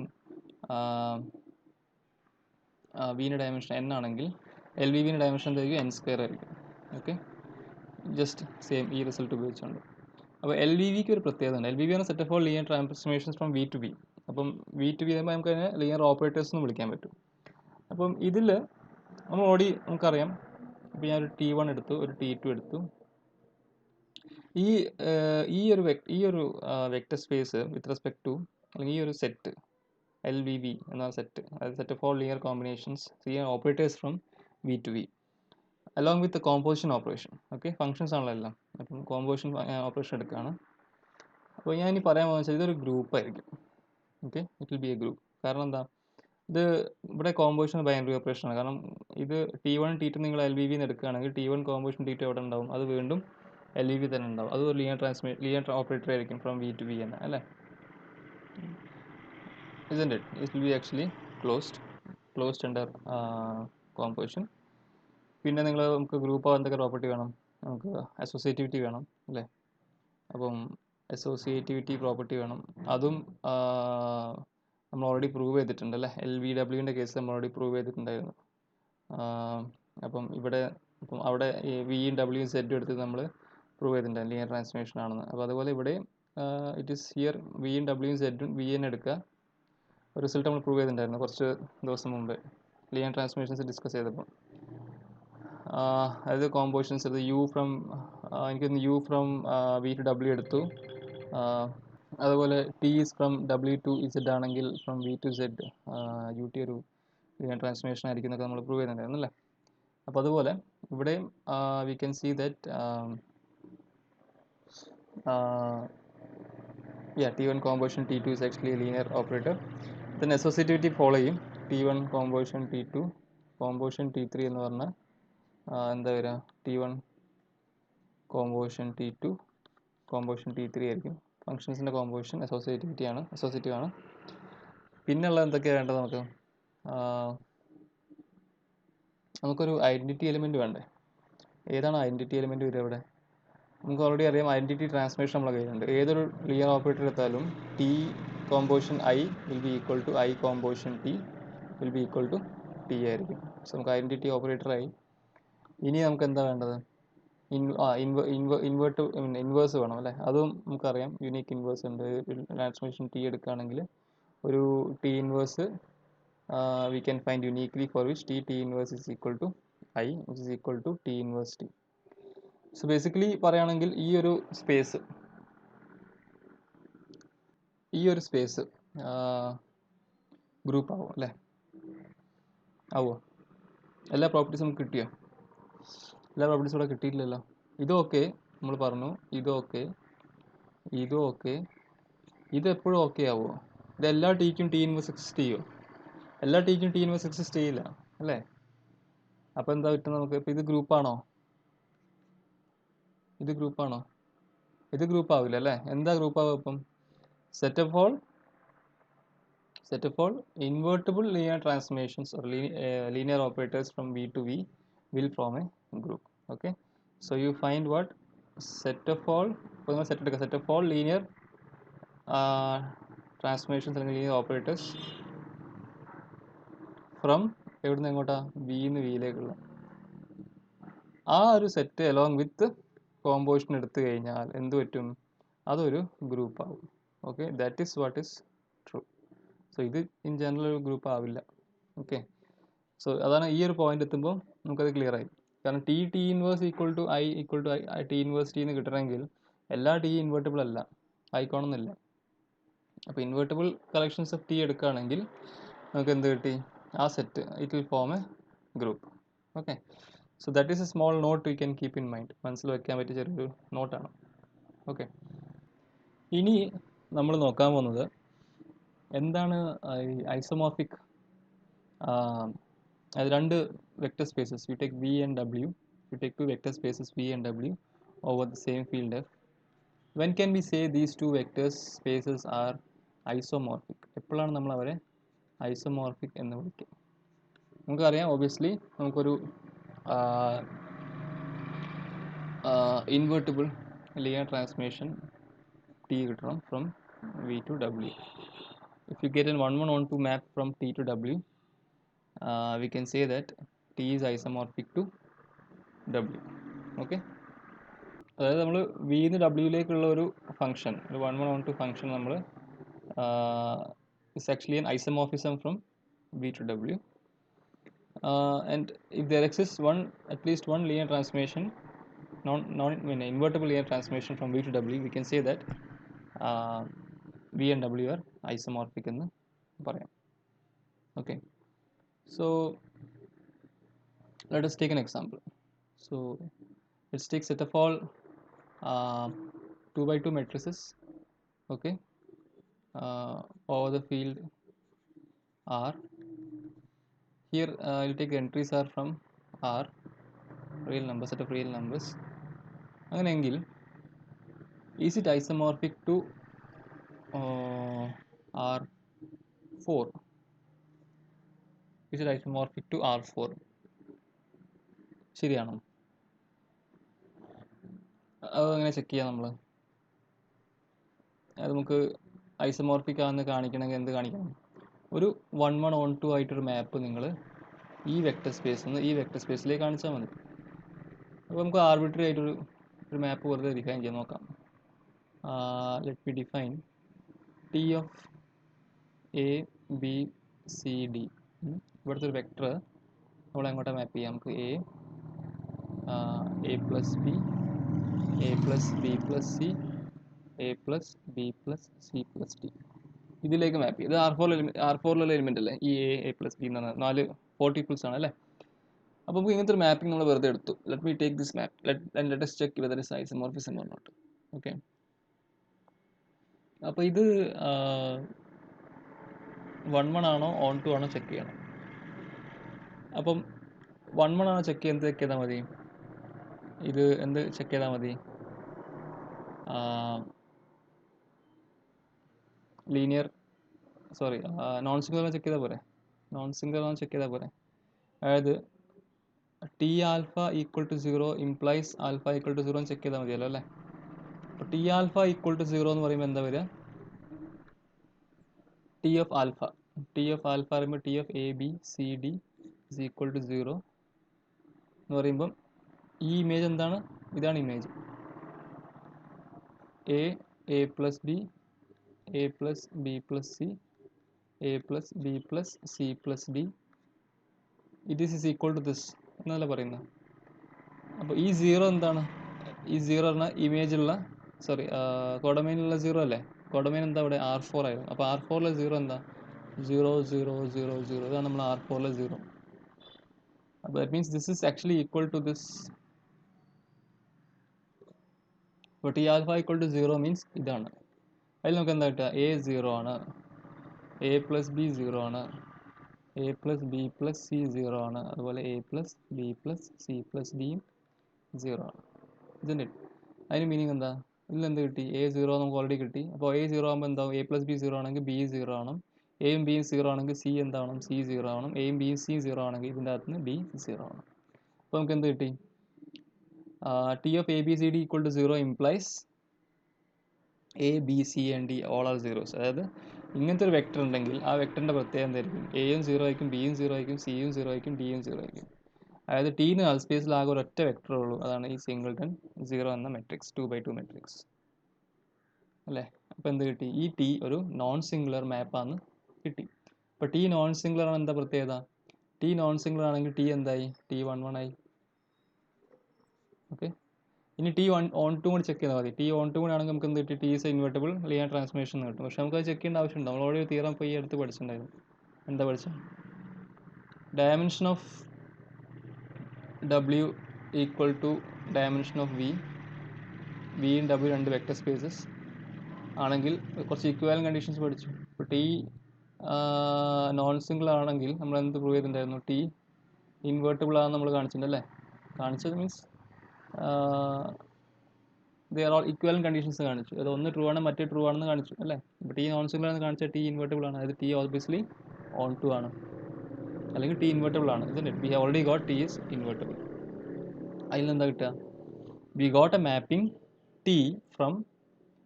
വിൻ്റെ ഡയമെൻഷൻ എൻ ആണെങ്കിൽ എൽ വി വിൻ്റെ ഡയമെൻഷൻ എന്തായിരിക്കും, എൻ സ്ക്വയർ ആയിരിക്കും. ഓക്കെ, ജസ്റ്റ് സെയിം ഈ റിസൾട്ട് ഉപയോഗിച്ചുകൊണ്ട്. അപ്പോൾ എൽ വി വിക്ക് ഒരു പ്രത്യേകത ഉണ്ട്. എൽ വി വി ആണ് set of all linear transformations from V to V. അപ്പം വി ടു വി ആകുമ്പോൾ നമുക്ക് അതിനെ ലീനിയർ ഓപ്പറേറ്റേഴ്സ് എന്ന് വിളിക്കാൻ പറ്റും. അപ്പം ഇതിൽ നമ്മൾ ഓൾറെഡി നമുക്കറിയാം, ഇപ്പോൾ ഞാനൊരു T1 എടുത്തു, ഒരു T2 എടുത്തു. ഈ ഒരു vector space with respect to, അല്ലെങ്കിൽ ഈ ഒരു സെറ്റ് എൽ വി വി എന്ന സെറ്റ്, അതായത് set of all linear combinations linear operators from V to V along with composition operation. Okay, functions ആണല്ലോ എല്ലാം. അപ്പം കോമ്പോസിഷൻ ഓപ്പറേഷൻ എടുക്കുകയാണ്. അപ്പോൾ ഞാൻ ഇനി പറയാൻ പോകുന്നത് വെച്ചാൽ ഇതൊരു ഗ്രൂപ്പ് ആയിരിക്കും. Okay, it will be A group. കാരണം എന്താ, ഇത് ഇവിടെ കോമ്പോസിഷൻ ബൈനറി ഓപ്പറേഷൻ ആണ്. കാരണം ഇത് T1 T2 നിങ്ങൾ എൽ വി വിന്ന് എടുക്കുകയാണെങ്കിൽ T1 കോമ്പോസിഷൻ T2 എവിടെ ഉണ്ടാവും, അത് വീണ്ടും എൽ വി വി തന്നെ ഉണ്ടാവും. അത് ഒരു ലീനിയർ ഓപ്പറേറ്റർ ആയിരിക്കും ഫ്രം വി ടു വി തന്നെ അല്ലേ. isn't it? It will be actually closed under composition. പിന്നെ നമുക്ക് ഗ്രൂപ്പ് എന്തൊക്കെ പ്രോപ്പർട്ടി വേണം, നമുക്ക് അസോസിയേറ്റിവിറ്റി വേണം അല്ലേ. അപ്പം അസോസിയേറ്റിവിറ്റി പ്രോപ്പർട്ടി വേണം, അതും നമ്മൾ ഓൾറെഡി പ്രൂവ് ചെയ്തിട്ടുണ്ട് അല്ലേ. എൽ വി ഡബ്ല്യുവിൻ്റെ കേസ് നമ്മൾ ഓൾറെഡി പ്രൂവ് ചെയ്തിട്ടുണ്ടായിരുന്നു. അപ്പം അവിടെ വിയും ഡബ്ല്യുവും സെറ്റും എടുത്ത് നമ്മൾ പ്രൂവ് ചെയ്തിട്ടുണ്ട് ലീനിയർ ട്രാൻസ്ഫോർമേഷൻ ആണെന്ന്. അപ്പോൾ അതുപോലെ ഇവിടെ ഇറ്റ് ഈസ് ഹിയർ വിയും ഡബ്ല്യുവും സെറ്റും വി എൻ എടുക്കുക, ഒരു റിസൾട്ട് നമ്മൾ പ്രൂവ് ചെയ്തിട്ടുണ്ടായിരുന്നു കുറച്ച് ദിവസം മുമ്പേ ലീനിയർ ട്രാൻസ്ഫോർമേഷൻസ് ഡിസ്കസ് ചെയ്തപ്പോൾ. അതായത് കോമ്പോസിഷൻസ് എടുത്ത് യു ഫ്രം എനിക്കൊന്ന് U from V to W എടുത്തു. അതുപോലെ T is from W to Z ആണെങ്കിൽ from V to Z U T ഒരു ലീനിയർ ട്രാൻസ്ഫോർമേഷൻ ആയിരിക്കും എന്നൊക്കെ നമ്മൾ പ്രൂവ് ചെയ്തിട്ടുണ്ടായിരുന്നു അല്ലേ. അപ്പോൾ അതുപോലെ ഇവിടെയും we can see that T1 composition T2 is actually a linear operator. Then associativity follow ചെയ്യും. T1 composition T2 composition T3 എന്ന് പറഞ്ഞാൽ എന്താ വരിക, T1 composition T2 composition T3 ആയിരിക്കും. ഫങ്ഷൻസിൻ്റെ കോമ്പോസിഷൻ അസോസിയേറ്റീവ് ആണ്. പിന്നെയുള്ള എന്തൊക്കെയാണ് വേണ്ടത് നമുക്കൊരു ഐഡൻറ്റിറ്റി എലിമെൻറ്റ് വേണ്ടേ. ഏതാണ് ഐഡൻറ്റിറ്റി എലിമെൻറ്റ് വരിക ഇവിടെ? നമുക്ക് ഓൾറെഡി അറിയാം ഐഡൻറ്റിറ്റി ട്രാൻസ്ഫോർമേഷൻ നമ്മളെ കയ്യിലുണ്ട്. ഏതൊരു ലീനിയർ ഓപ്പറേറ്റർ എടുത്താലും T composition I will be equal to I composition T will be equal to T ആയിരിക്കും. സോ നമുക്ക് ഐഡൻറ്റിറ്റി ഓപ്പറേറ്ററായി. ഇനി നമുക്ക് എന്താ വേണ്ടത്? ഇൻവേഴ്സ് വേണം അല്ലേ. അതും നമുക്കറിയാം, യുണീക്ക് ഇൻവേഴ്സ് ഉണ്ട്. ട്രാൻസ്ഫോർമേഷൻ ടി എടുക്കുകയാണെങ്കിൽ ഒരു T inverse we can find uniquely for which t inverse is equal to I which is equal to t inverse t. So basically പറയുകയാണെങ്കിൽ ഈ ഒരു സ്പേസ് ഗ്രൂപ്പ് ആവും അല്ലേ? ആവോ? എല്ലാ പ്രോപ്പർട്ടീസും നമുക്ക് കിട്ടിയോ? എല്ലാ പ്രോപ്പർട്ടീസും ഇവിടെ കിട്ടിയിട്ടില്ലല്ലോ. ഇതൊക്കെ നമ്മൾ പറഞ്ഞു, ഇതും ഓക്കെ, ഇത് എപ്പോഴും ഓക്കെ ആവുമോ? ഇത് എല്ലാ ടീക്കും ടി ഇൻവേഴ്സ് എക്സിസ്റ്റ് ചെയ്യുമോ? എല്ലാ ടീക്കും ടി ഇൻവേഴ്സ് എക്സിസ്റ്റ് ചെയ്യില്ല അല്ലേ. അപ്പോൾ എന്താ കിട്ടുന്നത് നമുക്ക്? ഇപ്പോൾ ഇത് ഗ്രൂപ്പാണോ? ഇത് ഗ്രൂപ്പ് ആവില്ല അല്ലേ. എന്താ ഗ്രൂപ്പ് ആവുക ഇപ്പം? Set of all invertible linear transformations or linear operators from V to V will form a group. Okay, so you find what set of all linear transformations അല്ലെങ്കിൽ ലീനിയർ ഓപ്പറേറ്റേഴ്സ് ഫ്രം എവിടുന്ന് എങ്ങോട്ടാ? വിന്ന് വിയിലേക്കുള്ള ആ ഒരു set along with composition എടുത്തു കഴിഞ്ഞാൽ എന്ത് പറ്റും? അതൊരു ഗ്രൂപ്പ് ആവും. Okay, that is what is true. So ഇത് ഇൻ ജനറൽ ഒരു ഗ്രൂപ്പ് ആവില്ല. ഓക്കെ, സോ അതാണ് ഈ ഒരു പോയിന്റ് എത്തുമ്പോൾ നമുക്കത് ക്ലിയർ ആയി. കാരണം T inverse equal to I T inverse T എന്ന് കിട്ടണമെങ്കിൽ എല്ലാ ടി ഇൻവേർട്ടിബിൾ അല്ല, ആയിക്കോണമെന്നില്ല. അപ്പോൾ ഇൻവേർട്ടിബിൾ കളക്ഷൻസ് ഓഫ് ടി എടുക്കുകയാണെങ്കിൽ നമുക്ക് എന്ത് കിട്ടി? ആ set it will form a group. Okay, so that is a small note you can keep in mind. മനസ്സിൽ വയ്ക്കാൻ പറ്റിയ ചെറിയൊരു നോട്ടാണ്. ഓക്കെ, ഇനി നമ്മൾ നോക്കാൻ പോകുന്നത് എന്താണ് ഐസോമോർഫിക്. അത് രണ്ട് vector spaces, you take V and W, you take two vector spaces V and W over the same field F. When can be say these two vector spaces are isomorphic? എപ്പോഴാണ് നമ്മൾ അവരെ isomorphic എന്ന് വിളിക്കുക? നമുക്കറിയാം, obviously നമുക്കൊരു invertible linear transformation T കിട്ടണം from V to W. If you get an 1-1-1-2 map from T to W, we can say that T is isomorphic to W. Okay, അതായത് നമ്മൾ വിന്ന് ഡബ്ല്യൂയിലേക്കുള്ള ഒരു ഫംഗ്ഷൻ, ഒരു 1-1-1-2 ഫംഗ്ഷൻ നമ്മൾ is actually an isomorphism from V to W. And if there exists at least one linear transformation, invertible linear transformation from V to W, we can say that V and W are isomorphic എന്ന് പറയാം. Okay, so let us take an example. So let's take set of all 2x2 matrices, okay, over the field R. Here I'll take entries are from R, real numbers, set of real numbers. അങ്ങനെയെങ്കിൽ is it isomorphic to R4? Is it isomorphic to R4? ശരിയാണോ? അതെങ്ങനെ check ചെയ്യാം നമ്മൾ? അത് നമുക്ക് isomorphic ആണെന്ന് കാണിക്കണമെങ്കിൽ എന്ത് കാണിക്കണം? ഒരു 1-1-1-2 ആയിട്ടൊരു മാപ്പ് നിങ്ങൾ ഈ വെക്റ്റർ സ്പേസിൽ നിന്ന് ഈ വെക്റ്റർ സ്പേസിലേക്ക് കാണിച്ചാൽ മതി. അപ്പോൾ നമുക്ക് ആർബിട്രറി ആയിട്ടൊരു മാപ്പ് വെറുതെ ഡിഫൈൻ ചെയ്യാൻ നോക്കാം. Let me define T of A B C D. ഇവിടുത്തെ ഒരു വെക്ടർ നമ്മൾ എങ്ങോട്ടാ മാപ്പ് ചെയ്യാം? നമുക്ക് A plus B, A plus B plus C, A plus B plus C plus D ഇതിലേക്ക് മാപ്പ് ചെയ്യും. ഇത് R4 എലിമെൻ്റ് അല്ലേ ഈ എ പ്ലസ് ബി എന്ന് പറഞ്ഞാൽ 4 പോർട്ടിപ്പിൾസ് ആണ് അല്ലേ? അപ്പോൾ നമുക്ക് ഇങ്ങനത്തെ ഒരു മാപ്പിംഗ് നമ്മൾ വെറുതെ എടുത്തു. Let me take this map let us check whether it's isomorphism or not. Okay, അപ്പോൾ ഇത് 1 ആണോ ഓൺ 2 ആണോ ചെക്ക് ചെയ്യണം. അപ്പം 1 ആണോ ചെക്ക് ചെയ്താൽ മതി. ഇത് എന്ത് ചെക്ക് ചെയ്താൽ മതി? ലീനിയർ നോൺ സിംഗുലർ ചെക്ക് ചെയ്താൽ പോരെ. നോൺ സിംഗുലർ ചെക്ക് ചെയ്താൽ പോരെ. അതായത് T alpha equal to 0 implies alpha equal to 0 എന്ന് ചെക്ക് ചെയ്താൽ മതിയല്ലോ അല്ലേ? അപ്പോൾ ടി ആൽഫ ഈക്വൽ ടു 0 എന്ന് പറയുമ്പോൾ എന്താ വരിക? ടി ഓഫ് ആൽഫ പറയുമ്പോൾ T of A B C D is equal to 0 എന്ന് പറയുമ്പം ഈ ഇമേജ് എന്താണ്? ഇതാണ് image. A plus B, A plus B plus C, A plus B plus C plus D it is equal to this എന്നല്ല പറയുന്നത്. അപ്പോൾ ഈ 0 എന്താണ്? ഈ 0 പറഞ്ഞാൽ ഇമേജുള്ള കോഡമൈനിലുള്ള 0 അല്ലേ? കോഡമൈൻ എന്താ ഇവിടെ? R4 ആയിരുന്നു. അപ്പോൾ R4 0 എന്താ? 0 0 0 0 ഇതാണ് നമ്മൾ R4 0. അപ്പോൾ that means this is actually equal to this. അപ്പോൾ T alpha equal to 0 means ഇതാണ്. അതിൽ നമുക്ക് എന്താ കിട്ടുക? എ 0 ആണ്, എ പ്ലസ് ബി 0 ആണ്, A plus B plus C 0 ആണ്, അതുപോലെ A plus B plus C plus ഡിയും 0 ആണ്. ഇതിൻ്റെ അതിന് മീനിങ് എന്താ? ഇതിലെന്ത് കിട്ടി? എ 0 നമുക്ക് ഓൾറെഡി കിട്ടി. അപ്പോൾ എ 0 ആകുമ്പോൾ എന്താവും? എ പ്ലസ് ബി 0 ആണെങ്കിൽ ബി 0 ആണ്. എയും ബിയും 0 ആണെങ്കിൽ സി എന്താവണം? സി 0 ആണ്. എയും ബിയും സി 0 ആണെങ്കിൽ ഇതിൻ്റെ അകത്ത് നിന്ന് ഡി 0 ആണ്. അപ്പോൾ നമുക്ക് എന്ത് കിട്ടി? T of A B C D equal to 0 implies A B C and D all are 0s. അതായത് ഇങ്ങനത്തെ ഒരു വെക്ടർ ഉണ്ടെങ്കിൽ ആ വെക്ടറിൻ്റെ പ്രത്യേകത എന്തായിരിക്കും? എയും 0 ആയിരിക്കും, ബിയും 0 ആയിരിക്കും, സിയും 0 ആയിരിക്കും, ഡിയും 0 ആയിരിക്കും. അതായത് ടീന് നൾ സ്പേസിൽ ആകെ ഒരൊറ്റ വെക്ടറേ ഉള്ളൂ. അതാണ് ഈ സിംഗിൾട്ടൺ 0 എന്ന മെട്രിക്സ്, 2x2 മെട്രിക്സ് അല്ലേ? അപ്പോൾ എന്ത് കിട്ടി? ഈ ടി ഒരു നോൺ സിംഗുലർ മാപ്പാന്ന് കിട്ടി. അപ്പോൾ ടി നോൺ സിംഗുലർ ആണ്. എന്താ പ്രത്യേകത? ടി നോൺ സിംഗുലർ ആണെങ്കിൽ ടി എന്തായി? ടി 1 ആയി. ഓക്കെ, ഇനി ടി ഓൺ 2 കൂടി ചെക്ക് ചെയ്താൽ മതി. ടി ഓൺ 2 കൂടി ആണെങ്കിൽ നമുക്ക് എന്ത് കിട്ടി? T is invertible linear transformation എന്ന് കിട്ടും. പക്ഷേ നമുക്ക് അത് ചെക്ക് ചെയ്യേണ്ട ആവശ്യമുണ്ട്. നമ്മൾ ഓൾറെഡി തിയറം ഇപ്പോൾ ഈ അടുത്ത് പഠിച്ചിട്ടുണ്ടായിരുന്നു. എന്താ പഠിച്ചത്? Dimension of W equal to dimension of വിയും W രണ്ട് വെക്ടർ സ്പേസസ് ആണെങ്കിൽ കുറച്ച് ഇക്വാലന്റ് കണ്ടീഷൻസ് പഠിച്ചു. ഇപ്പോൾ ടി നോൺ സിംഗിൾ ആണെങ്കിൽ നമ്മൾ എന്ത് പ്രൂവ് ചെയ്തിട്ടുണ്ടായിരുന്നു? ടി ഇൻവേർട്ടിബിൾ ആണെന്ന് നമ്മൾ കാണിച്ചിട്ടുണ്ടല്ലേ? കാണിച്ചത് means there are equivalent conditions കാണിച്ചു. അത് ഒന്ന് ട്രൂ ആണ്, മറ്റേ ട്രൂ ആണെന്ന് കാണിച്ചു അല്ലേ? ഇപ്പോൾ ടി നോൺ സിംഗിൾ ആണെന്ന് കാണിച്ചാൽ ടി ഇൻവേർട്ടിബിൾ ആണ്. അതായത് ടി ഓബ്വിയസ്ലി ഓൺ 2 ആണ്, അല്ലെങ്കിൽ ടി ഇൻവേർട്ടിബിൾ ആണ്. ഇതിൻ്റെ we have already got T is invertible. അതിൽ നിന്ന് എന്താ കിട്ടുക? We got A mapping T from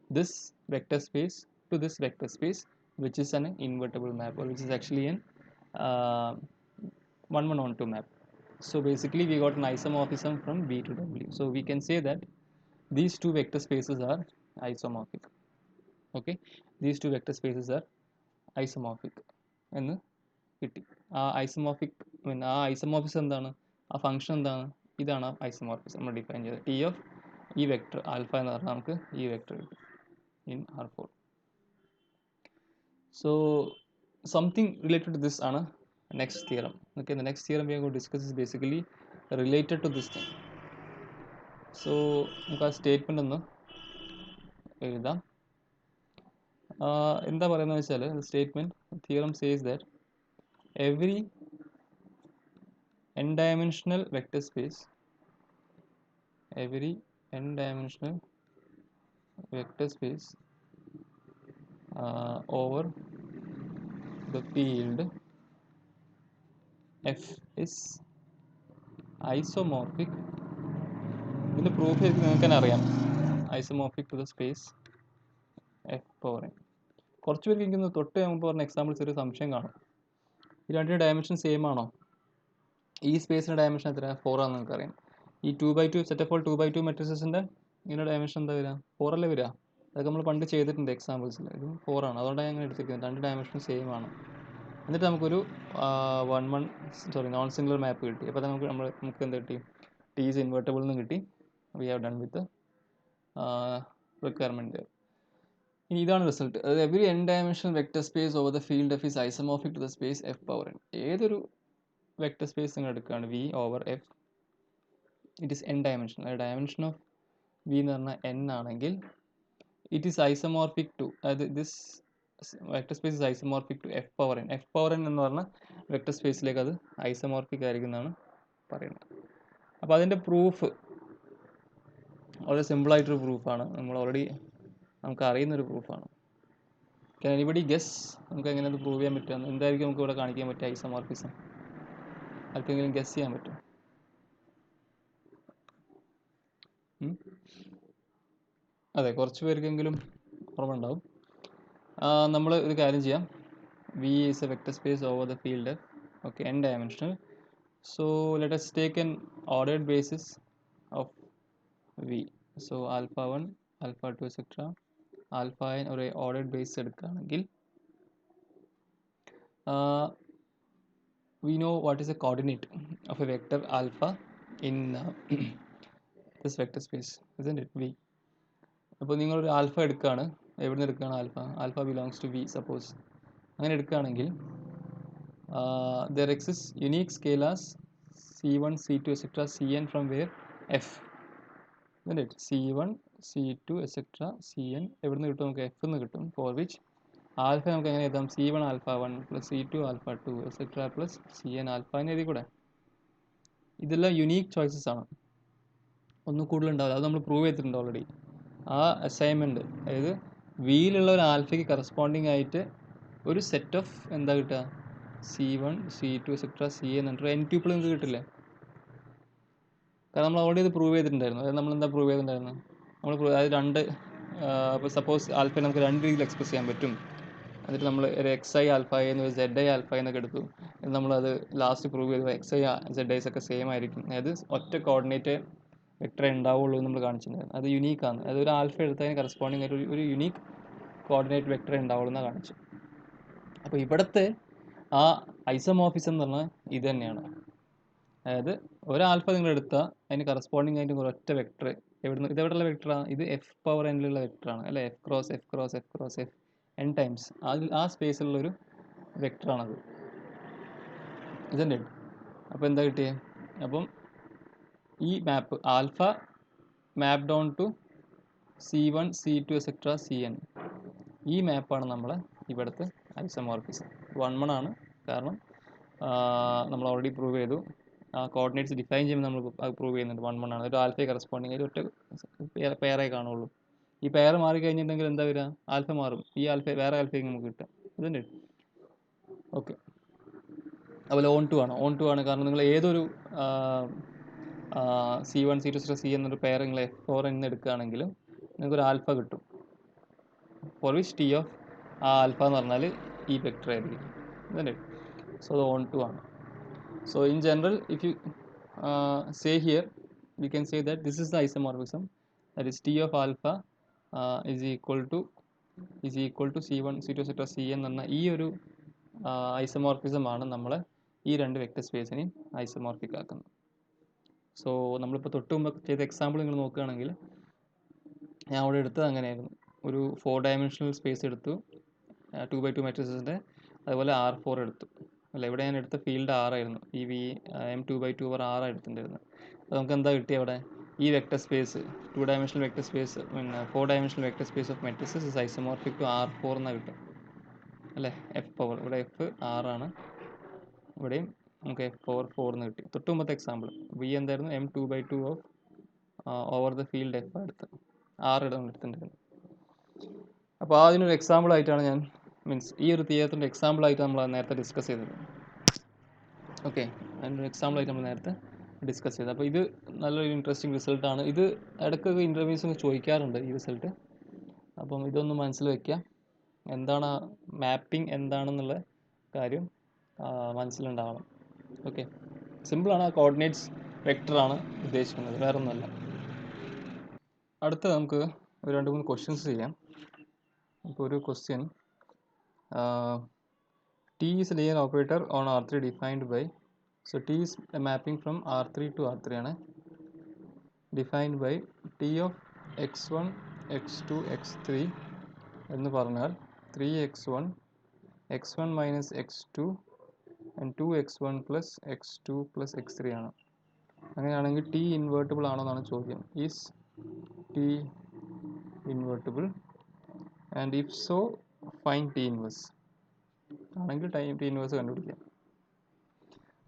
this vector space to this vector space which is an invertible map, or which is actually an 1-1-1-2 map. So basically we got an isomorphism from V to W. So we can say that these two vector spaces are isomorphic. Okay, these two vector spaces are isomorphic എന്ന് കിട്ടി. ആ isomorphic ആ isomorphism എന്താണ്? ആ function എന്താണ്? ഇതാണ് ആ isomorphism നമ്മൾ ഡിഫൈൻ ചെയ്തത്. ടി ഓഫ് ഈ വെക്ടർ ആൽഫ എന്ന് പറഞ്ഞാൽ നമുക്ക് ഈ വെക്ടർ കിട്ടും in R4. So something related to this ആണ് next theorem. Okay, the next theorem we are going to discuss is basically related to this thing. So നമുക്ക് ആ സ്റ്റേറ്റ്മെന്റ് ഒന്ന് എഴുതാം. എന്താ പറയുന്നത് വെച്ചാൽ statement theorem says that every n-dimensional vector space over the field F is isomorphic. ഇതിൻ്റെ proof ചെയ്ത് നിങ്ങൾക്ക് തന്നെ അറിയാം. Isomorphic to the space F power n. കുറച്ച് പേർക്ക് എനിക്കൊന്ന് തൊട്ട് മുമ്പ് പറഞ്ഞ എക്സാമ്പിൾസ് ഒരു സംശയം കാണും. ഈ രണ്ടിൻ്റെ ഡയമെൻഷൻ സെയിം ആണോ? ഈ സ്പേസിൻ്റെ ഡയമെൻഷൻ എത്ര? 4 ആണെന്ന് നിങ്ങൾക്കറിയാം. ഈ 2x2 set of all 2x2 മെട്രിസസിൻ്റെ ഇതിൻ്റെ ഡയമെൻഷൻ എന്താ വരിക? 4 അല്ലേ വരിക? അതൊക്കെ നമ്മൾ പണ്ട് ചെയ്തിട്ടുണ്ട് എക്സാമ്പിൾസിൽ. ഇത് 4 ആണ്. അതുകൊണ്ടാണ് ഞങ്ങൾ എടുത്തിരിക്കുന്നത്. രണ്ട് ഡയമെൻഷൻ സെയിം ആണ്. എന്നിട്ട് നമുക്കൊരു നോൺ സിംഗുലർ മാപ്പ് കിട്ടി. അപ്പോൾ നമുക്ക് എന്ത് കിട്ടി? ടി ഈസ് ഇൻവേർട്ടബിൾ എന്ന് കിട്ടി. We have done with requirement. ഇനി ഇതാണ് റിസൾട്ട്. അതായത് every n dimensional vector space over the field F is isomorphic to the space F power n. ഏതൊരു വെക്ടർ സ്പേസ് നിങ്ങൾ എടുക്കുകയാണ് V over F, it is n dimensional. Dimension of V എന്ന് പറഞ്ഞാൽ n ആണെങ്കിൽ it is isomorphic to, അതായത് this vector space is isomorphic to F power n. F power n എന്ന് പറഞ്ഞാൽ vector സ്പേസിലേക്ക് അത് ഐസോമോർഫിക് ആയിരിക്കും എന്നാണ് പറയുന്നത്. അപ്പോൾ അതിൻ്റെ പ്രൂഫ് വളരെ സിമ്പിളായിട്ടൊരു പ്രൂഫാണ്. നമുക്ക് അറിയുന്നൊരു പ്രൂഫാണ്. ക്യാൻ എനിബഡി ഗസ് നമുക്ക് എങ്ങനെ അത് പ്രൂവ് ചെയ്യാൻ പറ്റുക? എന്തായിരിക്കും നമുക്ക് ഇവിടെ കാണിക്കാൻ പറ്റുക ഐസോമോർഫിസം? ആർക്കെങ്കിലും ഗസ് ചെയ്യാൻ പറ്റും? അതെ, കുറച്ച് പേർക്കെങ്കിലും ഓർമ്മ ഉണ്ടാവും. നമ്മൾ ഒരു കാര്യം ചെയ്യാം. V is a vector space over the field, okay, n dimensional. So let us take an ordered basis of v. So alpha 1, alpha 2 etcetera alpha n ഒരു ഓർഡേഡ് ബേസ് എടുക്കുകയാണെങ്കിൽ we know what is the coordinate of a vector alpha in this vector space, isn't it? V. അപ്പോൾ നിങ്ങളൊരു alpha എടുക്കുകയാണ്. എവിടെ നിന്ന് എടുക്കുകയാണ്? Alpha belongs to V suppose. അങ്ങനെ എടുക്കുകയാണെങ്കിൽ there exists unique scalars c1, c2 etc. cn from where f, isn't it? c1, c2 etc. cn എവിടെ നിന്ന് കിട്ടും? നമുക്ക് f എന്ന് കിട്ടും. for which ആൽഫ നമുക്ക് എങ്ങനെ എഴുതാം? c1 alpha 1 plus c2 alpha 2 etcetera plus cn alpha എന്ന് എഴുതി കൂടെ? ഇതെല്ലാം യുണീക്ക് ചോയ്സസ് ആണ്, ഒന്നും കൂടുതൽ ഉണ്ടാവില്ല. അത് നമ്മൾ പ്രൂവ് ചെയ്തിട്ടുണ്ട് ഓൾറെഡി. ആ അസൈൻമെൻറ്റ്, അതായത് വിയിലുള്ള ഒരു ആൽഫയ്ക്ക് കറസ്പോണ്ടിങ് ആയിട്ട് ഒരു സെറ്റ് ഓഫ് എന്താ കിട്ടുക? c1 c2 എക്സെട്ര cn എന്നിട്ട് n ട്യൂപ്പിൾ നിങ്ങൾക്ക് കിട്ടില്ലേ? കാരണം നമ്മൾ ഓൾറെഡി ഇത് പ്രൂവ് ചെയ്തിട്ടുണ്ടായിരുന്നു. അതായത് നമ്മൾ എന്താ പ്രൂവ് ചെയ്തിട്ടുണ്ടായിരുന്നു? അതായത് ഇപ്പോൾ സപ്പോസ് ആൽഫയെ നമുക്ക് രണ്ട് രീതിയിൽ എക്സ്പ്രസ് ചെയ്യാൻ പറ്റും. എന്നിട്ട് നമ്മൾ ഒരു എക്സ് ഐ ആൽഫ എന്ന് ഒരു സെഡ് ഐ ആൽഫ എന്നൊക്കെ എടുത്തു. നമ്മളത് ലാസ്റ്റ് പ്രൂവ് ചെയ്തു എക്സ് ഐ സെഡ് ഐസ് ഒക്കെ സെയിം ആയിരിക്കും. അതായത് ഒറ്റ കോർഡിനേറ്റ് വെക്ടറേ ഉണ്ടാവുള്ളൂ എന്ന് നമ്മൾ കാണിച്ചിട്ടുണ്ടായിരുന്നു. അത് യുണീക്കാണ്. അതായത് ഒരു ആൽഫ എടുത്തതിന് കറസ്പോണ്ടിങ് ആയിട്ട് ഒരു യുണീക്ക് കോർഡിനേറ്റ് വെക്ടറേ ഉണ്ടാവുള്ളൂ എന്നാണ് കാണിച്ചു. അപ്പോൾ ഇവിടുത്തെ ആ ഐസോമോർഫിസം എന്ന് പറഞ്ഞാൽ ഇത് തന്നെയാണ്. അതായത് ഒരു ആൽഫ നിങ്ങൾ എടുത്താൽ അതിന് കറസ്പോണ്ടിങ് ആയിട്ട് ഒരൊറ്റ വെക്ടർ ഇതെവിടെയുള്ള വെക്ടറാണ്? ഇത് എഫ് പവർ എന്നിലുള്ള വെക്ടറാണ് അല്ലേ? F cross F cross F cross F n times ആ സ്പേസിലുള്ളൊരു വെക്ടറാണത്, ഇതന്നെ. അപ്പോൾ എന്താ കിട്ടിയേ? അപ്പം ഈ map alpha map down to c1 c2 etcetera cn, ഈ മാപ്പാണ് നമ്മളെ ഇവിടുത്തെ ഐസോമോർഫിസം. 1 ആണ്. കാരണം നമ്മൾ ഓൾറെഡി പ്രൂവ് ചെയ്തു. ആ കോർഡിനേറ്റ്സ് ഡിഫൈൻ ചെയ്യുമ്പോൾ നമ്മൾ അത് പ്രൂവ് ചെയ്യുന്നുണ്ട്. 1 ആണ്. ഒരു ആൽഫയെ കറസ്പോണ്ടിങ് ആയിട്ട് ഒറ്റ പെയറേ കാണുള്ളൂ. ഈ പെയർ മാറി കഴിഞ്ഞിട്ടുണ്ടെങ്കിൽ എന്താ വരിക? ആൽഫ മാറും. ഈ ആൽഫ വേറെ ആൽഫയ്ക്ക് നമുക്ക് കിട്ടാം, ഇതന്നെ. ഓക്കെ, അതുപോലെ ഓൺ ടു ആണ്. കാരണം നിങ്ങൾ ഏതൊരു c1 c2 c എന്നൊരു പെയർ നിങ്ങൾ f4 എന്ന് എടുക്കുകയാണെങ്കിലും നിങ്ങൾക്കൊരു ആൽഫ കിട്ടും. ഫോർ വിച്ച് ടി ഓഫ് ആ ആൽഫ എന്ന് പറഞ്ഞാൽ ഈ വെക്ടർ ആയിരിക്കും, ഇതന്നെ. സോ അത് ഓൺ ടു ആണ്. So in general, if you say here, we can say that this is the isomorphism, that is t of alpha is equal to c1 c2 etc. cn എന്ന ഈ ഒരു isomorphism ആണ് നമ്മൾ ഈ രണ്ട് vector സ്പേസിനെയും isomorphic ആക്കുന്നത്. So നമ്മളിപ്പോൾ തൊട്ട് മുമ്പ് ചെയ്ത എക്സാമ്പിൾ നിങ്ങൾ നോക്കുകയാണെങ്കിൽ ഞാൻ അവിടെ എടുത്തത് അങ്ങനെയായിരുന്നു. ഒരു 4 ഡയമെൻഷണൽ സ്പേസ് എടുത്തു, 2x2 മാട്രിക്സിൻ്റെ, അതുപോലെ R4 എടുത്തു അല്ല. ഇവിടെ ഞാൻ എടുത്ത ഫീൽഡ് ആറായിരുന്നു. ഈ M2x2 ഓവർ ആറാണ് എടുത്തിട്ടുണ്ടായിരുന്നത്. അപ്പോൾ നമുക്ക് എന്താ കിട്ടിയ അവിടെ? ഈ vector space 2 dimensional vector space 4 dimensional vector space of matrices is isomorphic to R4 എന്നാണ് കിട്ടുക അല്ലേ? എഫ് പവർ ഇവിടെ എഫ് ആറാണ്, ഇവിടെയും നമുക്ക് എഫ് പവർ 4 എന്ന് കിട്ടി. തൊട്ട് മുമ്പത്തെ എക്സാമ്പിൾ വി എന്തായിരുന്നു? M2x2 of over the field F എടുത്ത് 6 എടുത്തിട്ടുണ്ടായിരുന്നു. അപ്പോൾ അതിനൊരു എക്സാമ്പിൾ ആയിട്ടാണ് ഞാൻ ഈ ഒരു തിയറത്തിൻ്റെ എക്സാമ്പിളായിട്ട് നമ്മൾ നേരത്തെ ഡിസ്കസ് ചെയ്തത്. ഓക്കെ, അതിൻ്റെ എക്സാമ്പിളായിട്ട് നമ്മൾ നേരത്തെ ഡിസ്കസ് ചെയ്തത്. അപ്പോൾ ഇത് നല്ലൊരു ഇൻട്രസ്റ്റിംഗ് റിസൾട്ടാണ്. ഇത് ഇടയ്ക്കൊക്കെ ഇൻ്റർവ്യൂസിന് ചോദിക്കാറുണ്ട് ഈ റിസൾട്ട്. അപ്പം ഇതൊന്ന് മനസ്സിൽ വയ്ക്കുക. എന്താണ് മാപ്പിംഗ് എന്താണെന്നുള്ള കാര്യം മനസ്സിലുണ്ടാവണം. ഓക്കെ, സിമ്പിളാണ്. ആ കോർഡിനേറ്റ്സ് വെക്ടറാണ് ഉദ്ദേശിക്കുന്നത്, വേറൊന്നുമല്ല. അടുത്ത നമുക്ക് 2-3 ക്വസ്റ്റ്യൻസ് ചെയ്യാം. ഇപ്പോൾ ഒരു question, T is a linear operator on R3 defined by, so T is a mapping from R3 to R3 ആണ്, defined by T of x1 x2 x3 എന്ന് പറഞ്ഞാൽ 3x1 x1 minus x2 and 2x1 plus x2 plus x3 ആണ്. അങ്ങനെയാണെങ്കിൽ T invertible ആണോ എന്നാണ് ചോദ്യം. Is T invertible and if so fine T inverse. ആണെങ്കിൽ T inverse കണ്ടുപിടിക്കാം.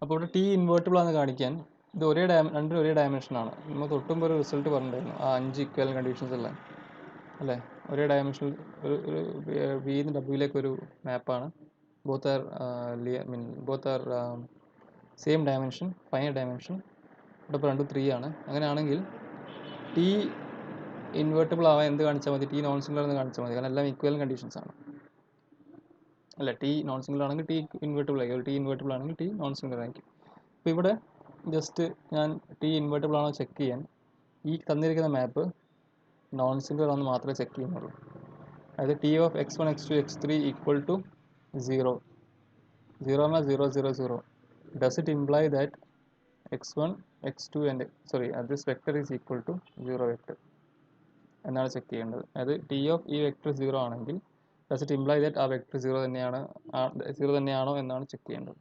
അപ്പോൾ ഇവിടെ T ഇൻവേർട്ടിബിൾ ആണെന്ന് കാണിക്കാൻ ഇത് രണ്ടും ഒരേ ഡയമെൻഷനാണ്. നമ്മൾ തൊട്ടുമ്പോൾ ഒരു റിസൾട്ട് പറഞ്ഞിട്ടുണ്ടായിരുന്നു, ആ 5 ഇക്വലന്റ് കണ്ടീഷൻസ് എല്ലാം അല്ലേ, ഒരേ ഡയമെൻഷനിൽ ഒരു വിന്ന് ഡബ്ല്യൂയിലേക്ക് ഒരു മാപ്പാണ്. Both are same dimension, finite dimension. ഇവിടെ ഇപ്പോൾ 2 3 ആണ്. അങ്ങനെയാണെങ്കിൽ T ഇൻവേർട്ടിബിൾ ആവാൻ എന്ത് കാണിച്ചാൽ മതി? T നോൺ സിംഗുലർ എന്ന് കാണിച്ചാൽ മതി, കാരണം എല്ലാം ഇക്വലന്റ് കണ്ടീഷൻസ് ആണ് അല്ലേ. T നോൺ സിംഗുലർ ആണെങ്കിൽ T ഇൻവേർട്ടിബിൾ ആയിരിക്കും, T ഇൻവേർട്ടിബിൾ ആണെങ്കിൽ T നോൺ സിംഗുലർ ആയിരിക്കും. അപ്പോൾ ഇവിടെ ജസ്റ്റ് ഞാൻ T ഇൻവേർട്ടിബിൾ ആണോ ചെക്ക് ചെയ്യാൻ ഈ തന്നിരിക്കുന്ന മാപ്പ് നോൺ സിംഗുലർ ആണെന്ന് മാത്രമേ ചെക്ക് ചെയ്യുന്നുള്ളൂ. അതായത് T of x1 x2 x3 equal to 0. 0 എന്നാൽ 0 0 0. Does it imply that x1 x2 and this vector is equal to 0 vector എന്നാണ് ചെക്ക് ചെയ്യേണ്ടത്. അതായത് T of ഈ വെക്ടർ 0 ആണെങ്കിൽ does it imply that ആ വെക്ടർ 0 തന്നെയാണോ എന്നാണ് ചെക്ക് ചെയ്യേണ്ടത്.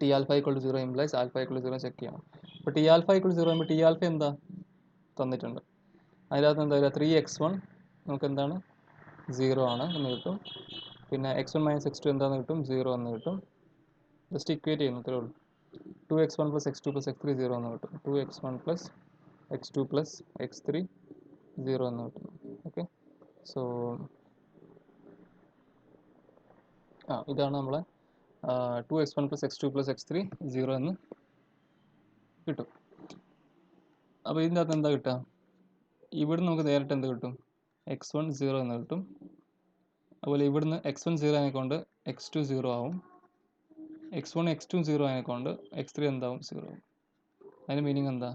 T alpha equal to 0 implies alpha equal to 0 check ചെയ്യണം. അപ്പോൾ T alpha equal to 0 ആകുമ്പോൾ T alpha എന്താ തന്നിട്ടുണ്ട്, അതിനകത്ത് എന്താ 3x1 നമുക്ക് എന്താണ് 0 ആണ് എന്ന് കിട്ടും. പിന്നെ x1 minus x2 എന്താണെന്ന് കിട്ടും 0 എന്ന് കിട്ടും. ജസ്റ്റ് ഇക്വേറ്റ് ചെയ്യുന്നു, അത്രേ ഉള്ളൂ. 2x1 plus x2 plus x3 0 എന്ന് കിട്ടും. 2x1 plus x2 plus x3 0 എന്ന് കിട്ടും. ഓക്കെ, സോ ഇതാണ് നമ്മളെ 2x1 plus x2 plus x3 0 എന്ന് കിട്ടും. അപ്പോൾ ഇതിൻ്റെ അകത്ത് എന്താ കിട്ടുക? ഇവിടെ നമുക്ക് നേരിട്ട് എന്ത് കിട്ടും? x1 0 എന്ന് കിട്ടും. അതുപോലെ ഇവിടുന്ന് x1 0 ആയതുകൊണ്ട് x2 0 ആവും, x1 x2 0 ആയതുകൊണ്ട് x3 എന്താവും 0 ആവും. അതിൻ്റെ മീനിങ് എന്താ?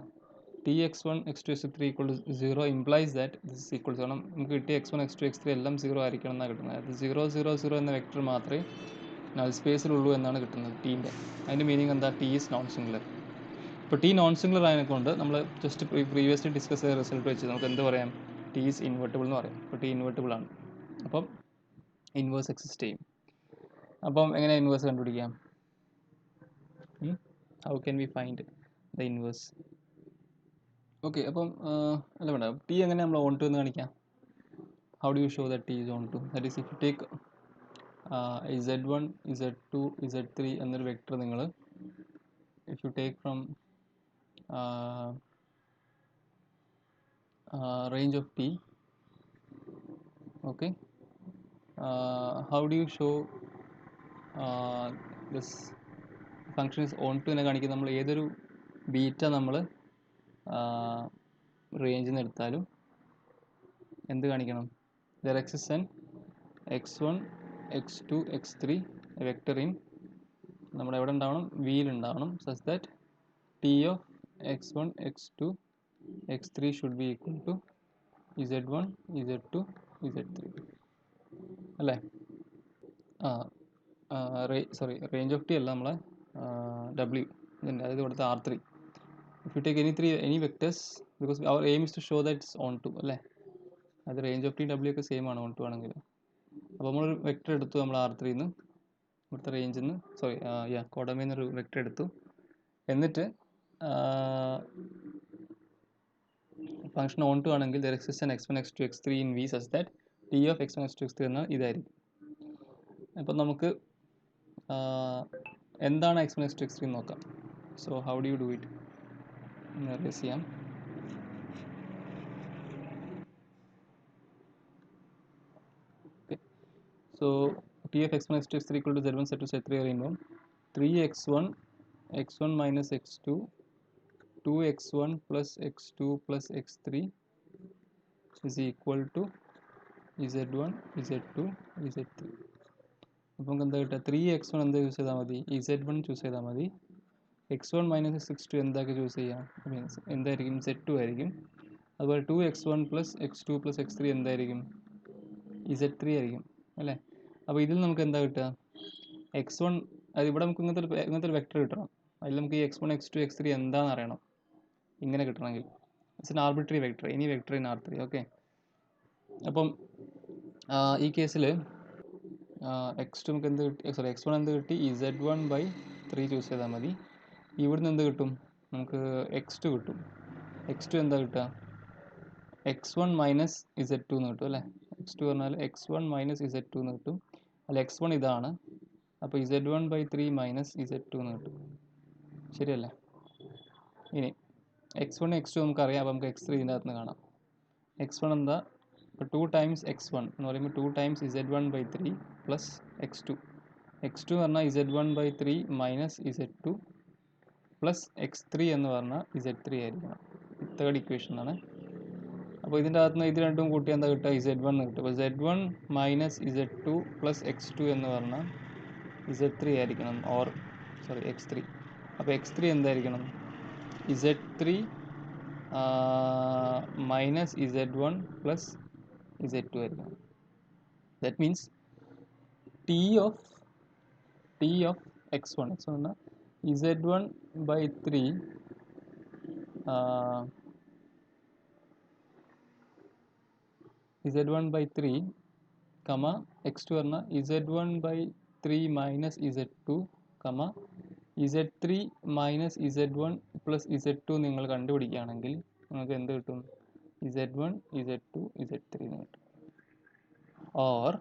Tx1 x2 x3 equal to 0 implies that this is equal to, കാരണം നമുക്ക് കിട്ടിയ x1 x2 x3 എല്ലാം 0 ആയിരിക്കണം എന്നാണ് കിട്ടുന്നത്. അത് 0 0 0 എന്ന വെക്ടർ മാത്രമേ നൾ സ്പേസിലുള്ളൂ എന്നാണ് കിട്ടുന്നത് ടീൻ്റെ. അതിൻ്റെ മീനിങ് എന്താ? T is non singular. ഇപ്പോൾ T നോൺ സിംഗുലർ ആയതുകൊണ്ട് നമ്മൾ ജസ്റ്റ് പ്രീവിയസ്ലി ഡിസ്കസ് ചെയ്ത റിസൾട്ട് വെച്ച് നമുക്ക് എന്ത് പറയാം? T ഈസ് ഇൻവേർട്ടിബിൾ എന്ന് പറയാം. അപ്പോൾ T ഇൻവേർട്ടിബിൾ ആണ്, അപ്പം ഇൻവേഴ്സ് എക്സിസ്റ്റ് ചെയ്യും. അപ്പം എങ്ങനെ ഇൻവേഴ്സ് കണ്ടുപിടിക്കാം? How can we find the inverse? Okay, അപ്പം അല്ല വേണ്ട, T എങ്ങനെ നമ്മൾ ഓൺ ടു എന്ന് കാണിക്കാം? How do you show that T is onto? That is if you take Z1 Z2 Z3 എന്നൊരു വെക്ടർ നിങ്ങൾ if you take from range of T, okay, how do you show this function is on to എന്ന് കാണിക്കുക? നമ്മൾ ഏതൊരു beta നമ്മൾ റേഞ്ചിൽ നിന്ന് എടുത്താലും എന്ത് കാണിക്കണം? there exists an x1 x2 x3 vector in നമ്മുടെ എവിടെ ഉണ്ടാവണം? വിയിൽ ഉണ്ടാവണം, such that T of x1 x2 x3 should be equal to z1 z2 z3 അല്ലേ? റേഞ്ച് ഓഫ് T അല്ല, നമ്മളെ W ഇതിൻ്റെ, അതായത് ഇവിടുത്തെ R3. if you take any vectors, because our aim is to show that it's on to അല്ലേ, അത് range of T W ഒക്കെ same ആണ് ഓൺ ടു ആണെങ്കിൽ. അപ്പോൾ നമ്മളൊരു വെക്ടർ എടുത്തു നമ്മൾ R3ന്ന്, ഇവിടുത്തെ റേഞ്ചിൽ നിന്ന് കോഡമിൽ നിന്നൊരു വെക്ടർ എടുത്തു, എന്നിട്ട് ഫംഗ്ഷൻ ഓൺ ടു ആണെങ്കിൽ there exists an x1 x2 x3 in V such that T of x1 x2 x3 എന്നാൽ ഇതായിരിക്കും. അപ്പം നമുക്ക് എന്താണ് x1 x2 x3 എന്ന് നോക്കാം. So how do you do it? Realise ചെയ്യാം. So T of x1 x2 x3 equal to z1 z2 z3 പറയുമ്പോൾ 3x1 x1 minus x2 2x1 plus x2 plus x3 is equal to z1 z2 z3. അപ്പോൾ നമുക്ക് എന്താ കിട്ടുക? 3x1 എന്താ use ചെയ്താൽ മതി? z1 choose ചെയ്താൽ മതി. x1 മൈനസ് x2 എന്താക്കി ചൂസ് ചെയ്യാം? മീൻസ് എന്തായിരിക്കും? z2 ആയിരിക്കും. അതുപോലെ 2x1 plus x2 plus x3 എന്തായിരിക്കും? z3 ആയിരിക്കും അല്ലേ? അപ്പോൾ ഇതിൽ നമുക്ക് എന്താ കിട്ടുക? x1 അത് ഇവിടെ നമുക്ക് ഇങ്ങനത്തെ ഒരു വെക്ടർ കിട്ടണം. അതിൽ നമുക്ക് ഈ x1 x2 x3 എന്താണെന്ന് അറിയണം. ഇങ്ങനെ കിട്ടണമെങ്കിൽ ഇറ്റ്സ് എൻ ആർബിട്രറി വെക്ടർ, ഇനി വെക്ടർ ഇൻ R3. ഓക്കെ, അപ്പം ഈ കേസിൽ x2 നമുക്ക് എന്ത് കിട്ടി, സോറി x1 എന്ത് കിട്ടി, z1/3 ചൂസ് ചെയ്താൽ മതി. ഇവിടുന്ന് എന്ത് കിട്ടും, നമുക്ക് x2 കിട്ടും. x2 എന്താ കിട്ടുക, x1 മൈനസ് z2 എന്ന് കിട്ടും അല്ലേ. x2 പറഞ്ഞാൽ x1 മൈനസ് z2 എന്ന് കിട്ടും. അല്ല x1 ഇതാണ്, അപ്പോൾ z1/3 മൈനസ് z2 എന്ന് കിട്ടും. ശരിയല്ലേ. ഇനി x1 x2 നമുക്കറിയാം, അപ്പോൾ നമുക്ക് x3 ഇതിൻ്റെ അകത്ത് നിന്ന് കാണാം. x1 എന്താ, ഇപ്പോൾ 2 ടൈംസ് x1 എന്ന് പറയുമ്പോൾ 2 times z1/3 plus x2. x2 എന്ന് പറഞ്ഞാൽ z1/3 minus z2 plus x3 എന്ന് പറഞ്ഞാൽ z3 ആയിരിക്കണം. തേർഡ് ഇക്വേഷൻ ആണ്. അപ്പോൾ ഇതിൻ്റെ അകത്ത് നിന്ന് ഇത് രണ്ടും കൂട്ടി എന്താ കിട്ടുക, z1 എന്ന് കിട്ടും. അപ്പോൾ z1 minus z2 plus x2 എന്ന് പറഞ്ഞാൽ z3 ആയിരിക്കണം, ഓർ സോറി x3. അപ്പോൾ x3 എന്തായിരിക്കണം, z3 minus z1 plus z2 ആയിരിക്കണം. That means t of x1 എന്നാൽ z1/3 z1/3 കമ x2 പറഞ്ഞാൽ z1/3 മൈനസ് z2 കമ z3 minus z1 plus z2 നിങ്ങൾ കണ്ടുപിടിക്കുകയാണെങ്കിൽ നിങ്ങൾക്ക് എന്ത് കിട്ടും, z1 z2 z3 എന്ന് കിട്ടും. ഓർ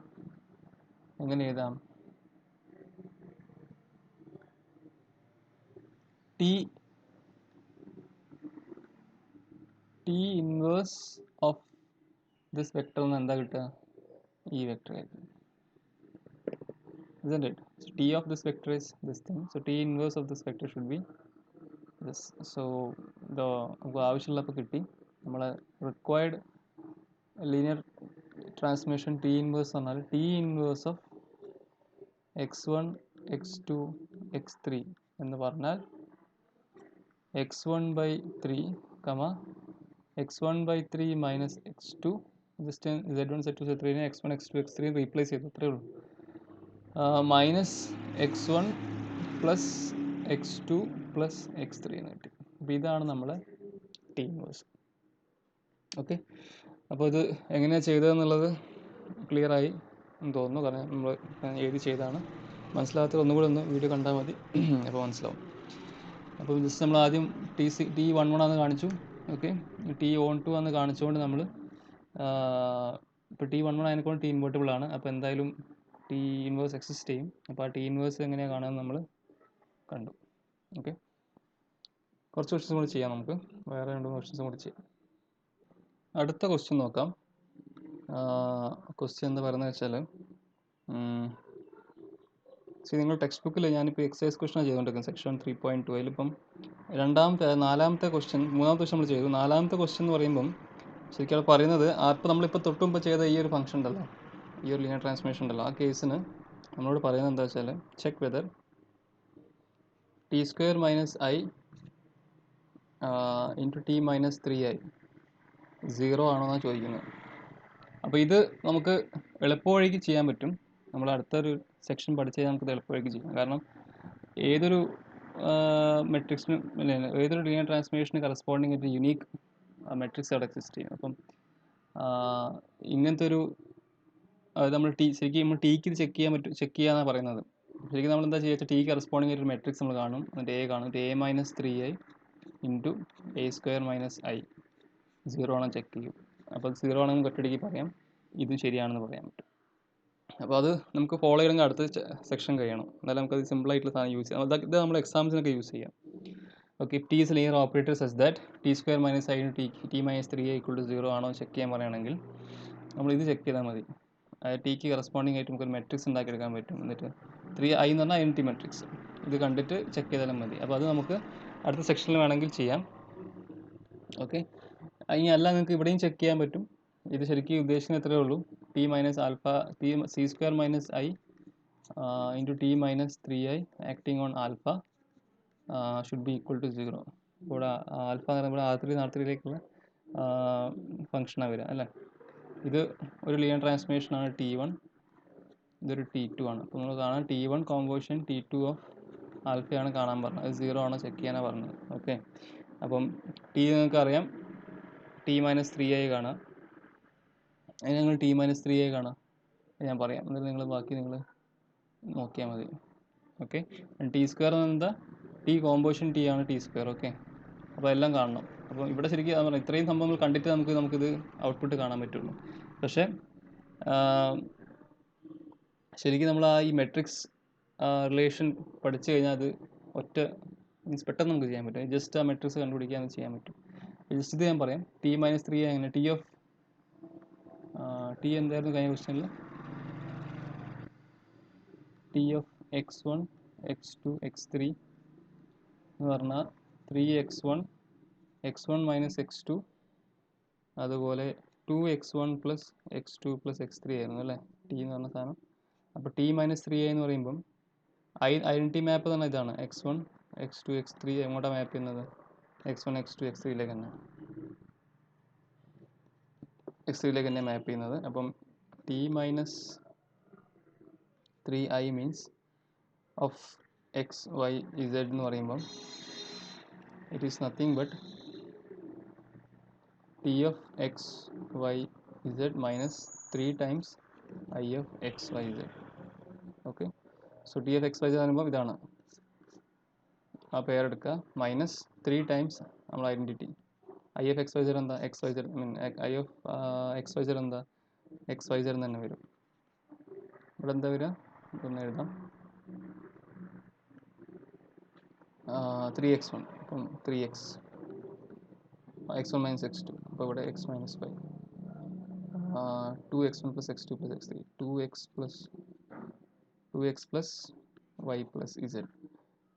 എങ്ങനെ എഴുതാം, t inverse of this vector എന്ന് എന്താ കിട്ടുക, ഈ വെക്ടർ ആയിരിക്കും. Isn't it? So t of this vector is this thing. So t inverse of this vector should be this. So നമുക്ക് ആവശ്യമുള്ളപ്പോൾ കിട്ടി, നമ്മളെ required linear transmission t inverse പറഞ്ഞാൽ t inverse of x1 x2 x3 എന്ന് പറഞ്ഞാൽ x1/3 x1/3 minus x2, just z1 z2 z3 x1 x2 x3 replace ചെയ്തു, അത്രേ ഉള്ളൂ. Minus x1 plus x2 plus x3 എന്ന് കിട്ടി. അപ്പോൾ ഇതാണ് നമ്മളെ ടി ഇൻവേഴ്സ്. ഓക്കെ, അപ്പോൾ ഇത് എങ്ങനെയാണ് ചെയ്തതെന്നുള്ളത് ക്ലിയറായി എന്ന് തോന്നുന്നു, കാരണം നമ്മൾ എഴുതി ചെയ്താണ്. മനസ്സിലാകാത്ത ഒന്നുകൂടി ഒന്ന് വീഡിയോ കണ്ടാൽ മതി, അപ്പോൾ മനസ്സിലാവും. അപ്പോൾ ജസ്റ്റ് നമ്മൾ ആദ്യം T11 ആണെന്ന് കാണിച്ചു. ഓക്കെ, T12 ആണെന്ന് കാണിച്ചുകൊണ്ട് നമ്മൾ ഇപ്പോൾ T11 അതിനെക്കൊണ്ട് T ഇൻവേർട്ടിബിൾ ആണ്. അപ്പോൾ എന്തായാലും T ഇൻവേഴ്സ് എക്സിസ്റ്റ് ചെയ്യും. അപ്പോൾ ആ T ഇൻവേഴ്സ് എങ്ങനെയാണ് കാണുന്നത് നമ്മൾ കണ്ടു. ഓക്കെ, കുറച്ച് ക്വസ്റ്റ്യൻസ് കൂടി ചെയ്യാം, നമുക്ക് വേറെ 2 ക്വസ്റ്റ്യൻസും കൂടി ചെയ്യാം. അടുത്ത ക്വസ്റ്റ്യൻ നോക്കാം. ക്വസ്റ്റ്യൻ എന്താ പറയുന്നത് വെച്ചാൽ, നിങ്ങൾ ടെക്സ്റ്റ് ബുക്കിൽ ഞാനിപ്പോൾ എക്സസൈസ് ക്വസ്റ്റ്യനാണ് ചെയ്തുകൊണ്ടിരിക്കുന്നത്, സെക്ഷൻ 3.2. അതിലിപ്പം നാലാമത്തെ ക്വസ്റ്റ്യൻ, മൂന്നാമത്തെ ക്വസ്റ്റ്യൻ നമ്മൾ ചെയ്തു. നാലാമത്തെ ക്വസ്റ്റ്യൻ എന്ന് പറയുമ്പം ശരിക്കും അത് പറയുന്നത്, അപ്പോൾ നമ്മളിപ്പോൾ തൊട്ടുമുമ്പ് ചെയ്ത ഈ ഒരു ഫംഗ്ഷൻ ഉണ്ടല്ലോ, ഈ ഒരു ലീനിയർ ട്രാൻസ്ഫോർമേഷൻ ഉണ്ടല്ലോ, ആ കേസിന് നമ്മളോട് പറയുന്നത് എന്താ വെച്ചാൽ, check whether t² minus i into t minus 3i 0 ആണോ എന്നാണ് ചോദിക്കുന്നത്. അപ്പോൾ ഇത് നമുക്ക് എളുപ്പവഴിക്ക് ചെയ്യാൻ പറ്റും. നമ്മൾ അടുത്തൊരു സെക്ഷൻ പഠിച്ചാൽ നമുക്കിത് എളുപ്പവഴിക്ക് ചെയ്യാം. കാരണം ഏതൊരു മെട്രിക്സിനും ഏതൊരു ലീനിയർ ട്രാൻസ്ഫോർമേഷന് കറസ്പോണ്ടിങ് ആയിട്ട് യുണീക്ക് മെട്രിക്സ് അവിടെ എക്സിസ്റ്റ് ചെയ്യും. അപ്പം ഇങ്ങനത്തെ ഒരു നമ്മൾ ശരിക്കും നമ്മൾ ടിക്ക് ഇത് ചെക്ക് ചെയ്യാന്നാണ് പറയുന്നത്. ശരിക്കും നമ്മൾ എന്താ ചെയ്യുക, ടി കറസ്പോണ്ടിങ് ആയിട്ട് ഒരു മെട്രിക്സ് നമ്മൾ കാണും, എന്നിട്ട് എ കാണും, a minus 3i into a² minus i 0 ആണോ ചെക്ക് ചെയ്യും. അപ്പോൾ അത് 0 ആണെങ്കിൽ ഒറ്റയടിക്ക് പറയാം, ഇതും ശരിയാണെന്ന് പറയാൻ പറ്റും. അപ്പോൾ അത് നമുക്ക് ഫോളോ ചെയ്യണമെങ്കിൽ അടുത്ത സെക്ഷൻ കഴിയണം, എന്നാലും നമുക്കത് സിമ്പിളായിട്ടുള്ള സാധനം യൂസ് ചെയ്യാം. ഇത് നമ്മൾ എക്സാംസിനൊക്കെ യൂസ് ചെയ്യാം. Okay, T is linear operator such that t² minus i t minus 3i = 0 ആണോ ചെക്ക് ചെയ്യാൻ പറയുകയാണെങ്കിൽ നമ്മൾ ഇത് ചെക്ക് ചെയ്താൽ മതി. ടിക്ക് കറസ്പോണ്ടിങ് ആയിട്ട് നമുക്കൊരു മെട്രിക്സ് ഉണ്ടാക്കിയെടുക്കാൻ പറ്റും. എന്നിട്ട് 3i എന്ന് പറഞ്ഞാൽ ഐഡൻറ്റി മെട്രിക്സ്, ഇത് കണ്ടിട്ട് ചെക്ക് ചെയ്താലും മതി. അപ്പോൾ അത് നമുക്ക് അടുത്ത സെക്ഷനിൽ വേണമെങ്കിൽ ചെയ്യാം. ഓക്കെ, ഇനി അല്ല നിങ്ങൾക്ക് ഇവിടെയും ചെക്ക് ചെയ്യാൻ പറ്റും. ഇത് ശരിക്കും ഉദ്ദേശിക്കുന്നത് എത്രയേ ഉള്ളൂ, t minus alpha c² minus i into t minus 3i acting on alpha should be equal to 0. ഇവിടെ ആൽഫ എന്ന് പറയുമ്പോൾ R3 ഫംഗ്ഷനാണ് വരിക അല്ലേ. ഇത് ഒരു ലീനിയർ ട്രാൻസ്ഫോർമേഷനാണ് T1. ഇതൊരു T2 ആണ്. അപ്പോൾ നമ്മൾ കാണാൻ T1 കോമ്പോസിഷൻ T2 ഓഫ് ആൽഫയാണ് കാണാൻ പറഞ്ഞത്. അത് 0 ആണോ ചെക്ക് ചെയ്യാനാണ് പറഞ്ഞത്. ഓക്കെ, അപ്പം T നിങ്ങൾക്ക് അറിയാം T-3i കാണാം. അതിന് നിങ്ങൾ T-3i കാണാം, ഞാൻ പറയാം, എന്നിട്ട് നിങ്ങൾ ബാക്കി നിങ്ങൾ നോക്കിയാൽ മതി. ഓക്കെ, T² എന്താ, T കോമ്പോസിഷൻ T ആണ് T². ഓക്കെ, അപ്പോൾ എല്ലാം കാണണം. അപ്പോൾ ഇവിടെ ശരിക്കും പറഞ്ഞാൽ ഇത്രയും സംഭവങ്ങൾ കണ്ടിട്ട് നമുക്കിത് ഔട്ട്പുട്ട് കാണാൻ പറ്റുള്ളൂ. പക്ഷേ ശരിക്കും നമ്മൾ ഈ മെട്രിക്സ് റിലേഷൻ പഠിച്ചു കഴിഞ്ഞാൽ അത് ഒറ്റ മീൻസ് പെട്ടെന്ന് നമുക്ക് ചെയ്യാൻ പറ്റും. ജസ്റ്റ് ആ മെട്രിക്സ് കണ്ടുപിടിക്കാൻ ചെയ്യാൻ പറ്റും. ജസ്റ്റ് ഇത് ഞാൻ പറയാം. T-3 അങ്ങനെ T എന്തായിരുന്നു കഴിഞ്ഞ ക്വസ്റ്റ്യനിൽ? T of x1 x2 x3 എന്ന് പറഞ്ഞാൽ 3x1 x1 മൈനസ് x2 അതുപോലെ 2x1 plus x2 plus x3 ആയിരുന്നു അല്ലേ T എന്ന് പറഞ്ഞ സാധനം. അപ്പോൾ T-3i എന്ന് പറയുമ്പം ഐഡൻറ്റിറ്റി മാപ്പ് തന്നെ ഇതാണ്. x1 x2 x3 എങ്ങോട്ടാണ് മാപ്പ് ചെയ്യുന്നത്? x1 x2 x3യിലേക്ക് തന്നെ, x3യിലേക്ക് തന്നെ മാപ്പ് ചെയ്യുന്നത്. അപ്പം T-3i means of x y z എന്ന് പറയുമ്പം it is nothing but T of x y z minus 3 times I of x y z. Okay, so T of x y z പറയുമ്പോൾ ഇതാണ് ആ പേരെടുക്കുക, minus 3 times നമ്മൾ identity I of x y z എന്താ, x y z I of x y z എന്താ, x y z തന്നെ വരും. ഇവിടെ എന്താ വരിക? ഇതൊന്ന് എഴുതാം, 3x1 അപ്പം 3x x1 മൈനസ് x2, അപ്പോൾ ഇവിടെ x minus 5, 2x1 plus x2 plus x3, 2x plus y plus z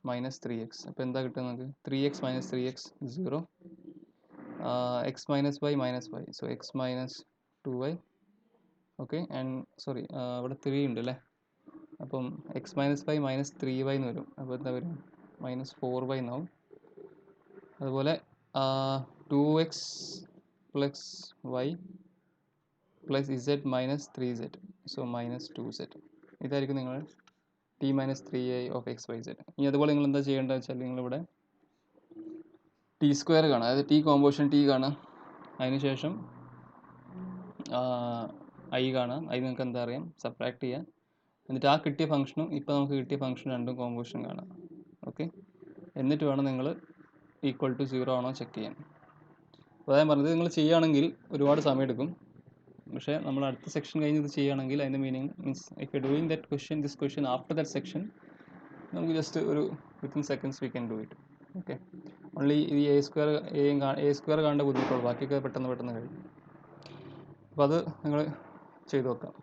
minus 3x. അപ്പോൾ എന്താ കിട്ടുന്നത്? 3x minus 3x 0, x minus y minus y, so x minus 2y. Okay, and sorry ഇവിടെ 3 ഉണ്ട് അല്ലേ, അപ്പം x minus 5 minus 3y എന്ന് വരും. അപ്പോൾ എന്താ വരും? മൈനസ് 4y എന്നാവും. അതുപോലെ 2x plus y plus z minus 3z, so minus 2z. ഇതായിരിക്കും നിങ്ങൾ T-3i of x Y Z. ഇനി അതുപോലെ നിങ്ങൾ എന്താ ചെയ്യേണ്ടത് വെച്ചാൽ നിങ്ങളിവിടെ T² കാണാം, അതായത് T കോമ്പോസിഷൻ T കാണാം, അതിനുശേഷം I കാണാം. I നിങ്ങൾക്ക് എന്താ അറിയാം, സബ്ട്രാക്ട് ചെയ്യാം. എന്നിട്ട് ആ കിട്ടിയ ഫംഗ്ഷനും ഇപ്പോൾ നമുക്ക് കിട്ടിയ ഫംഗ്ഷനും രണ്ടും കോമ്പോസിഷൻ കാണാം. ഓക്കെ, എന്നിട്ട് വേണം നിങ്ങൾ ഈക്വൽ ടു 0 ആണോ ചെക്ക് ചെയ്യാൻ. അപ്പോൾ അതായത് പറഞ്ഞത് നിങ്ങൾ ചെയ്യുകയാണെങ്കിൽ ഒരുപാട് സമയം എടുക്കും. പക്ഷേ നമ്മൾ അടുത്ത സെക്ഷൻ കഴിഞ്ഞ് ഇത് ചെയ്യുകയാണെങ്കിൽ അതിൻ്റെ meaning means if you doing this question after that section നമുക്ക് ജസ്റ്റ് ഒരു within seconds we can do it. Okay, only ഈ A² കാണേണ്ട ബുദ്ധിമുട്ടുള്ളൂ, ബാക്കിയൊക്കെ പെട്ടെന്ന് കഴിയും. അപ്പോൾ അത് നിങ്ങൾ ചെയ്ത് നോക്കാം,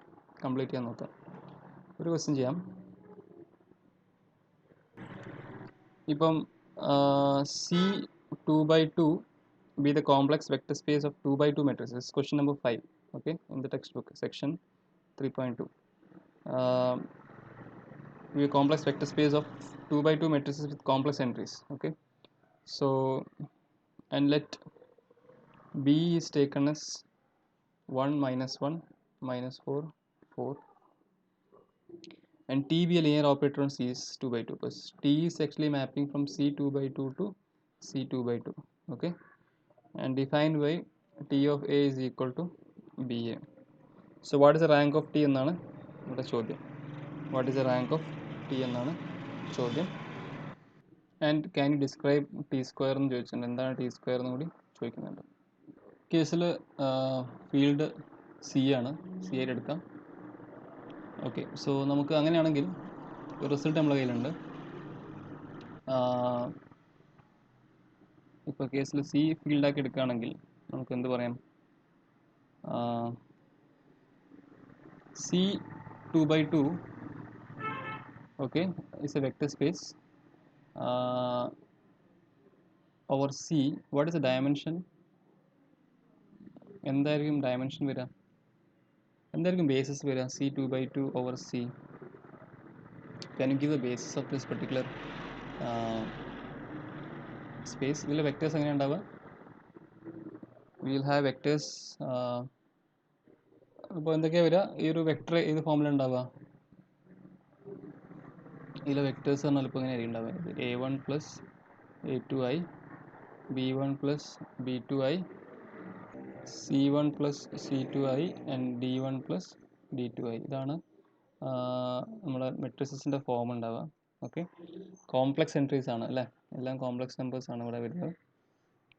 കംപ്ലീറ്റ് ചെയ്യാൻ നോക്കാം. ഒരു ക്വസ്റ്റ്യൻ ചെയ്യാം. ഇപ്പം C2/2 be the complex vector space of 2/2 matrices. Question number 5. Okay, in the textbook section 3.2. Be a complex vector space of 2/2 matrices with complex entries. Okay, so and let B is taken as 1 minus 1 minus 4 4, and T be a linear operator on C is 2/2 because T is actually mapping from C 2/2 to C 2/2. Okay, and defined by T of A is equal to BA. So what is the rank of T എന്നാണ് ഇവിടെ ചോദ്യം. What is the rank of T എന്നാണ് ചോദ്യം. And can you describe T² എന്ന് ചോദിച്ചിട്ടുണ്ട്. എന്താണ് T² എന്ന് കൂടി ചോദിക്കുന്നുണ്ട്. കേസിൽ ഫീൽഡ് സി ആണ്, സി ആയിട്ട് എടുക്കാം. ഓക്കെ, സോ നമുക്ക് അങ്ങനെയാണെങ്കിൽ റിസൾട്ട് നമ്മുടെ കയ്യിലുണ്ട്. ഇപ്പോൾ കേസിൽ സി ഫീൽഡാക്കി എടുക്കുകയാണെങ്കിൽ നമുക്ക് എന്ത് പറയാം, C2/2 okay is a vector space over C. What is the dimension? എന്തായിരിക്കും ഡയമെൻഷൻ വരിക, എന്തായിരിക്കും ബേസിസ് വരിക? C2/2 over C. Can you give the basis of this particular space? ഇതിലെ വെക്ടേഴ്സ് എങ്ങനെയാണ് ഉണ്ടാവുക? We will have vectors. അപ്പോൾ എന്തൊക്കെയാണ് വരിക? ഈ ഒരു വെക്ടർ ഏത് ഫോമിലാണ് ഉണ്ടാവുക? ഇതിലെ വെക്റ്റേഴ്സ് പറഞ്ഞാൽ ഇപ്പോൾ ഇങ്ങനെ ഉണ്ടാവുക A1 plus A2i, B1 plus B2i, C1 plus C2i and D1 plus D2i. ഇതാണ് നമ്മുടെ മെട്രിസസിൻ്റെ ഫോം ഉണ്ടാവുക. ഓക്കെ, കോംപ്ലക്സ് എൻട്രീസ് ആണ് അല്ലേ, എല്ലാം കോംപ്ലക്സ് നമ്പേഴ്സ് ആണ് ഇവിടെ വരുന്നത്.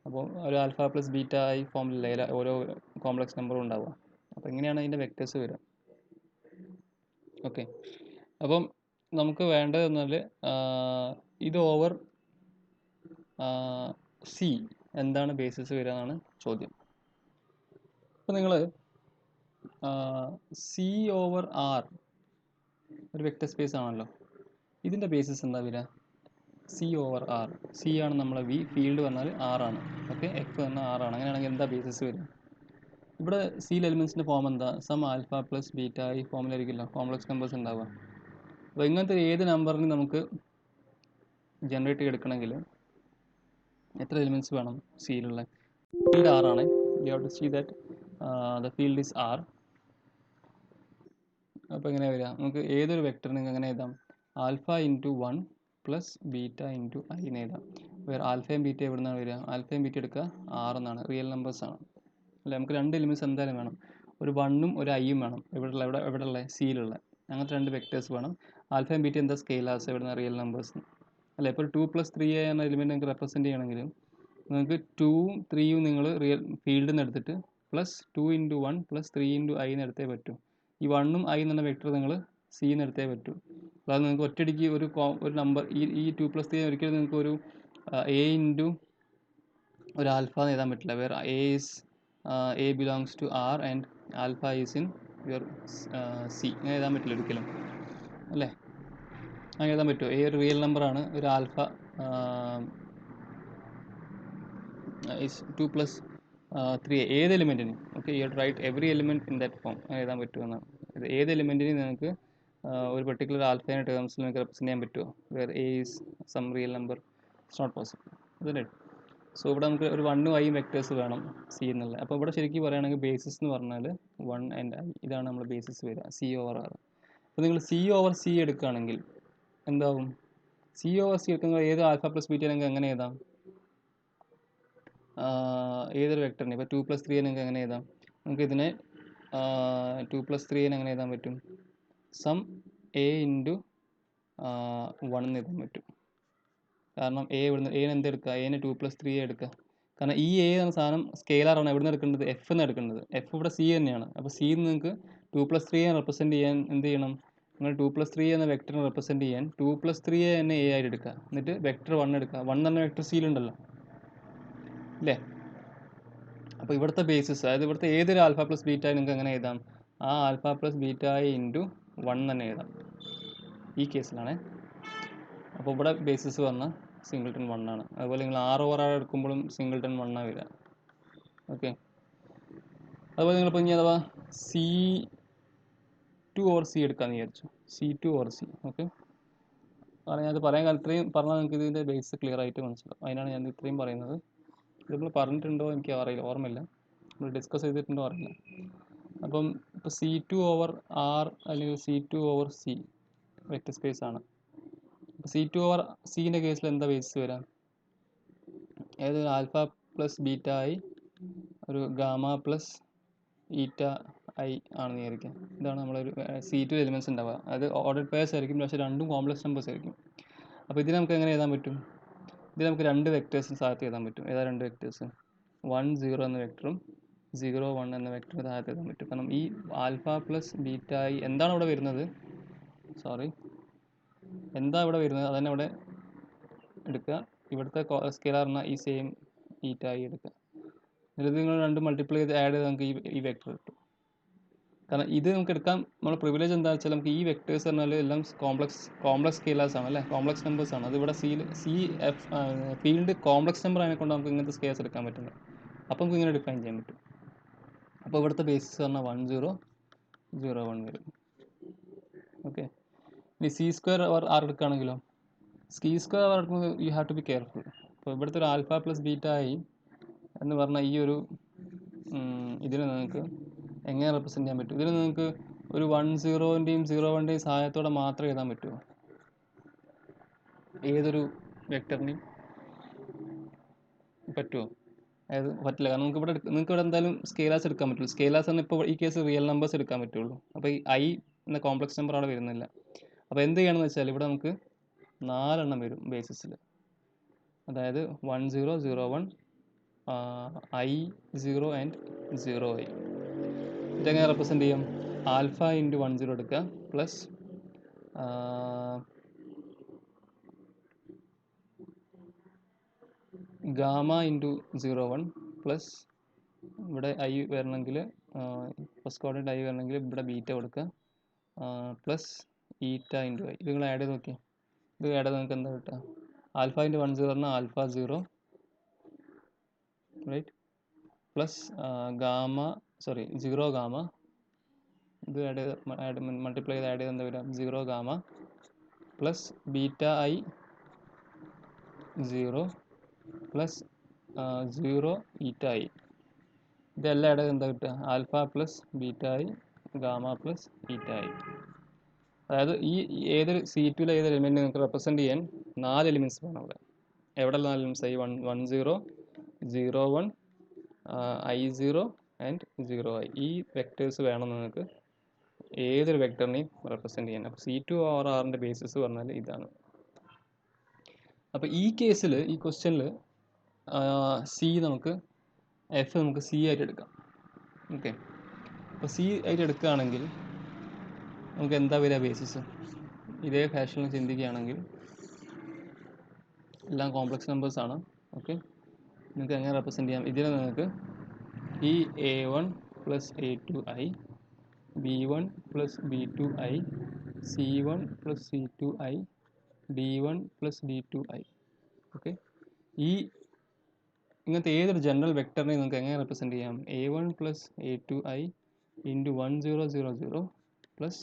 അപ്പോൾ ഒരു ആൽഫ പ്ലസ് ബീറ്റ ഐ ഫോമിലല്ല ഓരോ കോംപ്ലക്സ് നമ്പറും ഉണ്ടാവുക. അപ്പോൾ എങ്ങനെയാണ് അതിൻ്റെ വെക്റ്റേഴ്സ് വരിക? ഓക്കെ, അപ്പം നമുക്ക് വേണ്ടത് എന്നാൽ ഇത് ഓവർ സി എന്താണ് ബേസിസ് വരിക എന്നാണ് ചോദ്യം. അപ്പോൾ നിങ്ങൾ സി ഓവർ ആർ ഒരു വെക്റ്റർ സ്പേസ് ആണല്ലോ, ഇതിൻ്റെ ബേസിസ് എന്താ വരിക? C over R. സി ആണ് നമ്മളെ വി, ഫീൽഡ് പറഞ്ഞാൽ ആർ ആണ്. ഓക്കെ, എഫ് പറഞ്ഞാൽ ആർ ആണ്. അങ്ങനെയാണെങ്കിൽ എന്താ ബേസിസ് വരിക? ഇവിടെ സിയിൽ എലിമെൻസിൻ്റെ ഫോം എന്താ? സം ആൽഫ പ്ലസ് ബീറ്റ ഈ ഫോമിലായിരിക്കില്ല കോംപ്ലക്സ് നമ്പേഴ്സ് ഉണ്ടാവുക. അപ്പോൾ ഇങ്ങനത്തെ ഏത് നമ്പറിന് നമുക്ക് ജനറേറ്റ് ചെയ്തെടുക്കണമെങ്കിൽ എത്ര എലിമെൻറ്റ്സ് വേണം? സിയിലുള്ള ഫീൽഡ് ആർ ആണ്. You have to see that the field is R. അപ്പോൾ എങ്ങനെ വരിക? നമുക്ക് ഏതൊരു വെക്ടറിന് എങ്ങനെ എഴുതാം? Alpha into 1 plus beta into i എന്ന് എഴുതാം. വേറെ ആൽഫയും ബീറ്റ എവിടെ നിന്നാണ് വരിക? ആൽഫയും ബീറ്റ എടുക്കുക, ആർ എന്നാണ്, റിയൽ നമ്പേഴ്സ് ആണ് അല്ലേ. നമുക്ക് രണ്ട് എലിമെൻറ്റ്സ് എന്തായാലും വേണം, ഒരു 1ഉം ഒരു ഐയും വേണം. എവിടെയുള്ള സിയിലുള്ള അങ്ങനത്തെ രണ്ട് വെക്ടേഴ്സ് വേണം. ആൽഫയും ബീറ്റ എന്താ? സ്കെയിലേഴ്സ്, എവിടെ നിന്ന്? റിയൽ നമ്പേഴ്സ് അല്ലേ. ഇപ്പോൾ 2 പ്ലസ് 3 എന്ന എലിമെൻറ്റ് നിങ്ങൾക്ക് റെപ്രസെൻറ്റ് ചെയ്യണമെങ്കിൽ നിങ്ങൾക്ക് 2ഉം 3ഉം നിങ്ങൾ റിയൽ ഫീൽഡിൽ നിന്ന് എടുത്തിട്ട് plus 2 into 1 plus 3 into i എന്ന് എടുത്തേ പറ്റൂ. ഈ 1ഉം ഐ എന്ന വെക്ടർ നിങ്ങൾ സി എന്ന് എടുത്തേ പറ്റൂ. അതായത് നിങ്ങൾക്ക് ഒറ്റയടിക്ക് ഒരു നമ്പർ ഈ 2 പ്ലസ് 3 ഒരിക്കലും നിങ്ങൾക്ക് ഒരു എ ഇൻറ്റു ഒരു ആൽഫ എന്ന് എഴുതാൻ പറ്റില്ല. Where a belongs to R and alpha is in your C. അങ്ങനെ എഴുതാൻ പറ്റില്ല ഒരിക്കലും അല്ലേ. അങ്ങനെ എഴുതാൻ പറ്റുമോ? എ ഒരു റിയൽ നമ്പറാണ്, ഒരു ആൽഫ is 2 plus 3 ഏത് എലിമെൻറ്റിന് okay you write every element in that form എഴുതാൻ പറ്റുമെന്നാണ്. ഇത് ഏത് എലിമെൻറ്റിന് നിങ്ങൾക്ക് ഒരു പെർട്ടിക്കുലർ ആൽഫയുടെ ടേംസിൽ നിങ്ങൾക്ക് റെപ്രസെൻറ്റ് ചെയ്യാൻ പറ്റുമോ? Where a is some real number, it's not possible അതല്ലേ. സോ ഇവിടെ നമുക്ക് ഒരു 1ഉം ഐയും വെക്ടേഴ്സ് വേണം സി എന്നുള്ളത്. അപ്പോൾ ഇവിടെ ശരിക്കും പറയുകയാണെങ്കിൽ ബേസിസ് എന്ന് പറഞ്ഞാൽ 1 ആൻഡ് ഐ, ഇതാണ് നമ്മുടെ ബേസിസ് വരിക, സി ഓവർ ആർ. അപ്പോൾ നിങ്ങൾ സി ഓവർ സി എടുക്കുകയാണെങ്കിൽ എന്താവും? സി ഓവർ സി എടുക്കുന്നത് ഏത് ആൽഫ പ്ലസ് ബീറ്റ നിങ്ങൾക്ക് എങ്ങനെ എഴുതാം? ഏതൊരു വെക്ടറിന് ഇപ്പോൾ 2 പ്ലസ് 3 നിങ്ങൾക്ക് എങ്ങനെ എഴുതാം? നമുക്ക് ഇതിനെ 2 പ്ലസ് 3 എങ്ങനെ എഴുതാൻ പറ്റും? സം എ ഇൻറ്റു 1 എന്ന് എഴുതാൻ പറ്റും. കാരണം എന് എന്തെടുക്കുക? എന് 2 പ്ലസ് 3 എടുക്കുക. കാരണം ഈ എ എന്ന സാധനം സ്കെയിലറാണ്. എവിടെ നിന്ന് എടുക്കേണ്ടത്? എഫ് എന്ന് എടുക്കേണ്ടത്. എഫ് ഇവിടെ സി തന്നെയാണ്. അപ്പോൾ സി നിങ്ങൾക്ക് 2 പ്ലസ് 3 റെപ്രസെൻറ്റ് ചെയ്യാൻ എന്ത് ചെയ്യണം? നിങ്ങൾ 2 പ്ലസ് 3 എന്ന വെക്ടറിനെ റെപ്രസെൻറ്റ് ചെയ്യാൻ 2 പ്ലസ് 3 തന്നെ എ ആയിട്ട് എടുക്കുക. എന്നിട്ട് വെക്ടർ 1 എടുക്കുക. 1 എന്ന വെക്ടർ സിയിലുണ്ടല്ലോ അല്ലേ. അപ്പോൾ ഇവിടുത്തെ ബേസിസ്, അതായത് ഇവിടുത്തെ ഏതൊരു ആൽഫ പ്ലസ് ബീറ്റ നിങ്ങൾക്ക് എങ്ങനെ എഴുതാം? ആ ആൽഫ പ്ലസ് ബീറ്റ ഇൻറ്റു 1 തന്നെ എഴുതാം ഈ കേസിലാണ്. അപ്പോൾ ഇവിടെ ബേസിസ് പറഞ്ഞാൽ സിംഗിൾട്ടൺ 1 ആണ്. അതുപോലെ നിങ്ങൾ ആർ ഓവർ ആർ എടുക്കുമ്പോഴും സിംഗിൾട്ടൺ 1 ആണ് വരിക. ഓക്കെ, അതുപോലെ നിങ്ങളിപ്പോൾ ഇനി അഥവാ C2 ഓർ സി എടുക്കാമെന്ന് വിചാരിച്ചു. C2 or C. ഓക്കെ, കാരണം ഞാനത് പറയാൻ ഇത്രയും പറഞ്ഞാൽ നിങ്ങൾക്ക് ഇതിൻ്റെ ബേസ് ക്ലിയർ ആയിട്ട് മനസ്സിലാവും. അതിനാണ് ഞാൻ ഇത്രയും പറയുന്നത്. ഇത് നമ്മൾ പറഞ്ഞിട്ടുണ്ടോ എനിക്ക് അറിയില്ല, ഓർമ്മയില്ല, നമ്മൾ ഡിസ്കസ് ചെയ്തിട്ടുണ്ടോ അറിയില്ല. അപ്പം ഇപ്പോൾ C2 ഓവർ ആർ അല്ലെങ്കിൽ C2 over C vector space ആണ്. അപ്പോൾ C2 ഓവർ സിൻ്റെ കേസിൽ എന്താ ബേസിസ് വരാം? ഏതൊരു ആൽഫ പ്ലസ് ബീറ്റ ഐ ഒരു ഗാമ പ്ലസ് ഈറ്റ ഐ ആണെന്ന് വിചാരിക്കാം. ഇതാണ് നമ്മളൊരു C2 എലിമെൻറ്റ്സ് ഉണ്ടാവുക. അത് ഓർഡർ പേഴ്സ് ആയിരിക്കും, പക്ഷേ രണ്ടും കോംപ്ലക്സ് നമ്പേഴ്സ് ആയിരിക്കും. അപ്പോൾ ഇതിന് നമുക്ക് എങ്ങനെ എഴുതാൻ പറ്റും? ഇത് നമുക്ക് രണ്ട് വെക്ടേഴ്സിന് താഴത്ത് എഴുതാൻ പറ്റും. ഏതാ രണ്ട് വെക്ടേഴ്സ്? 1 0 എന്ന വെക്ടറും 0 1 എന്ന വെക്ടറും താഴത്ത് എഴുതാൻ പറ്റും. കാരണം ഈ ആൽഫ പ്ലസ് ബീറ്റ ഐ എന്താണ് ഇവിടെ വരുന്നത്? എന്താ ഇവിടെ വരുന്നത് അതന്നെ ഇവിടെ എടുക്കുക. ഇവിടുത്തെ സ്കെയിലറിന് ഈ സെയിം ഈറ്റ ഐ എടുക്കുക. എന്നിട്ട് നിങ്ങൾ രണ്ട് മൾട്ടിപ്ലൈ ചെയ്ത് ആഡ് ചെയ്ത് നമുക്ക് ഈ വെക്ടർ കിട്ടും. കാരണം ഇത് നമുക്ക് എടുക്കാൻ നമ്മുടെ പ്രിവിലേജ് എന്താ വെച്ചാൽ നമുക്ക് ഈ വെക്ടേഴ്സ് പറഞ്ഞാൽ എല്ലാം കോംപ്ലക്സ് സ്കെയിലേഴ്സ് ആണ് അല്ലേ, കോംപ്ലക്സ് നമ്പേഴ്സ് ആണ്. അത് ഇവിടെ ഫീൽഡ് കോംപ്ലക്സ് നമ്പർ അതിനെ കൊണ്ട് നമുക്ക് ഇങ്ങനത്തെ സ്കെയിൽസ് എടുക്കാൻ പറ്റുന്നത്. അപ്പോൾ നമുക്ക് ഇങ്ങനെ ഡിഫൈൻ ചെയ്യാൻ പറ്റും. അപ്പോൾ ഇവിടുത്തെ ബേസിസ് പറഞ്ഞാൽ 1 0 0 1 വരും. ഓക്കെ, ഇനി സി സ്ക്വയർ ആർ എടുക്കുകയാണെങ്കിലോ? സി സ്ക്വയർ ആർ എടുക്കുമ്പോൾ you have to be careful. അപ്പോൾ ഇവിടുത്തെ ഒരു ആൽഫ പ്ലസ് ബീറ്റ ഐ എന്ന് പറഞ്ഞാൽ ഈ ഒരു ഇതിനെ നിങ്ങൾക്ക് എങ്ങനെ റെപ്രസെൻറ്റ് ചെയ്യാൻ പറ്റും? ഇതിന് നിങ്ങൾക്ക് ഒരു 1 0ൻ്റെയും 0 1ൻ്റെയും സഹായത്തോടെ മാത്രമേ എഴുതാൻ പറ്റുമോ? ഏതൊരു വെക്ടറിനെയും പറ്റുമോ? അതായത് പറ്റില്ല, കാരണം നിങ്ങൾക്ക് ഇവിടെ എന്തായാലും സ്കേലാസ് എടുക്കാൻ പറ്റുള്ളൂ. സ്കേലാസ് എന്ന് ഇപ്പോൾ ഈ കേസ് റിയൽ നമ്പേഴ്സ് എടുക്കാൻ പറ്റുള്ളൂ. അപ്പോൾ ഈ ഐ എന്ന കോംപ്ലക്സ് നമ്പർ അവിടെ വരുന്നില്ല. അപ്പോൾ എന്ത് ചെയ്യണമെന്ന് വെച്ചാൽ ഇവിടെ നമുക്ക് 4 എണ്ണം വരും ബേസിസിൽ. അതായത് 1 0 0 1 I 0 ആൻഡ് 0 I. ഇതെങ്ങനെ റെപ്രസെൻറ്റ് ചെയ്യും? ആൽഫ ഇൻറ്റു 1 0 എടുക്കുക പ്ലസ് ഗാമ ഇൻറ്റു 0 1 പ്ലസ് ഇവിടെ ഐ വരണമെങ്കിൽ ഫസ്റ്റ് കോർഡിനേറ്റ് ഐ വരണമെങ്കിൽ ഇവിടെ ബീറ്റ കൊടുക്കുക പ്ലസ് ഈറ്റ ഇൻറ്റു ഐ. ഇത് നിങ്ങൾ ആഡ് ചെയ്ത് നോക്കിയാൽ ഇത് ആഡ് ചെയ്ത് നിങ്ങൾക്ക് എന്താ കിട്ടുക? ആൽഫ ഇൻറ്റു 1 0 പറഞ്ഞാൽ alpha 0 right plus gamma 0 gamma. ഇത് മൾട്ടിപ്ലൈ ചെയ്ത് ആഡ് ചെയ്ത് എന്താ വരിക? 0 gamma plus beta i 0 plus 0 eta i. ഇതെല്ലാം ആഡ് ചെയ്ത് എന്താ കിട്ടുക? Alpha plus beta i gamma plus eta i. അതായത് ഈ ഏതൊരു C2 ഏതൊരു എലിമെൻറ്റ് നിങ്ങൾക്ക് റെപ്രസെൻറ്റ് ചെയ്യാൻ 4 എലിമെൻറ്റ്സ് വേണം അവിടെ. എവിടെ 4 elements? I 1 0 0 1 I 0 and 0 I. ഈ വെക്ടേഴ്സ് വേണം നിങ്ങൾക്ക് ഏതൊരു വെക്ടറിനെയും റെപ്രസെൻറ്റ് ചെയ്യാൻ. അപ്പോൾ C2 ഓർ ആറിൻ്റെ ബേസിസ് പറഞ്ഞാൽ ഇതാണ്. അപ്പോൾ ഈ കേസിൽ ഈ ക്വസ്റ്റ്യനിൽ എഫ് നമുക്ക് സി ആയിട്ട് എടുക്കാം. ഓക്കെ, അപ്പോൾ സി ആയിട്ട് എടുക്കുകയാണെങ്കിൽ നമുക്ക് എന്താ വരിക ബേസിസ്? ഇതേ ഫാഷനിൽ ചിന്തിക്കുകയാണെങ്കിൽ എല്ലാം കോംപ്ലക്സ് നമ്പേഴ്സ് ആണ്. ഓക്കെ, നിങ്ങൾക്ക് എങ്ങനെ റെപ്രസെൻറ്റ് ചെയ്യാം? ഇതിനെ നിങ്ങൾക്ക് ഈ A1 plus A2I B1 plus B2I C1 plus C2I D1 plus D2I. Okay, ഈ ഇങ്ങനത്തെ ഏതൊരു ജനറൽ വെക്ടറിനെ നിങ്ങൾക്ക് എങ്ങനെ റെപ്രസെൻറ്റ് ചെയ്യാം? A1 plus A2I into 1 0 0 0 plus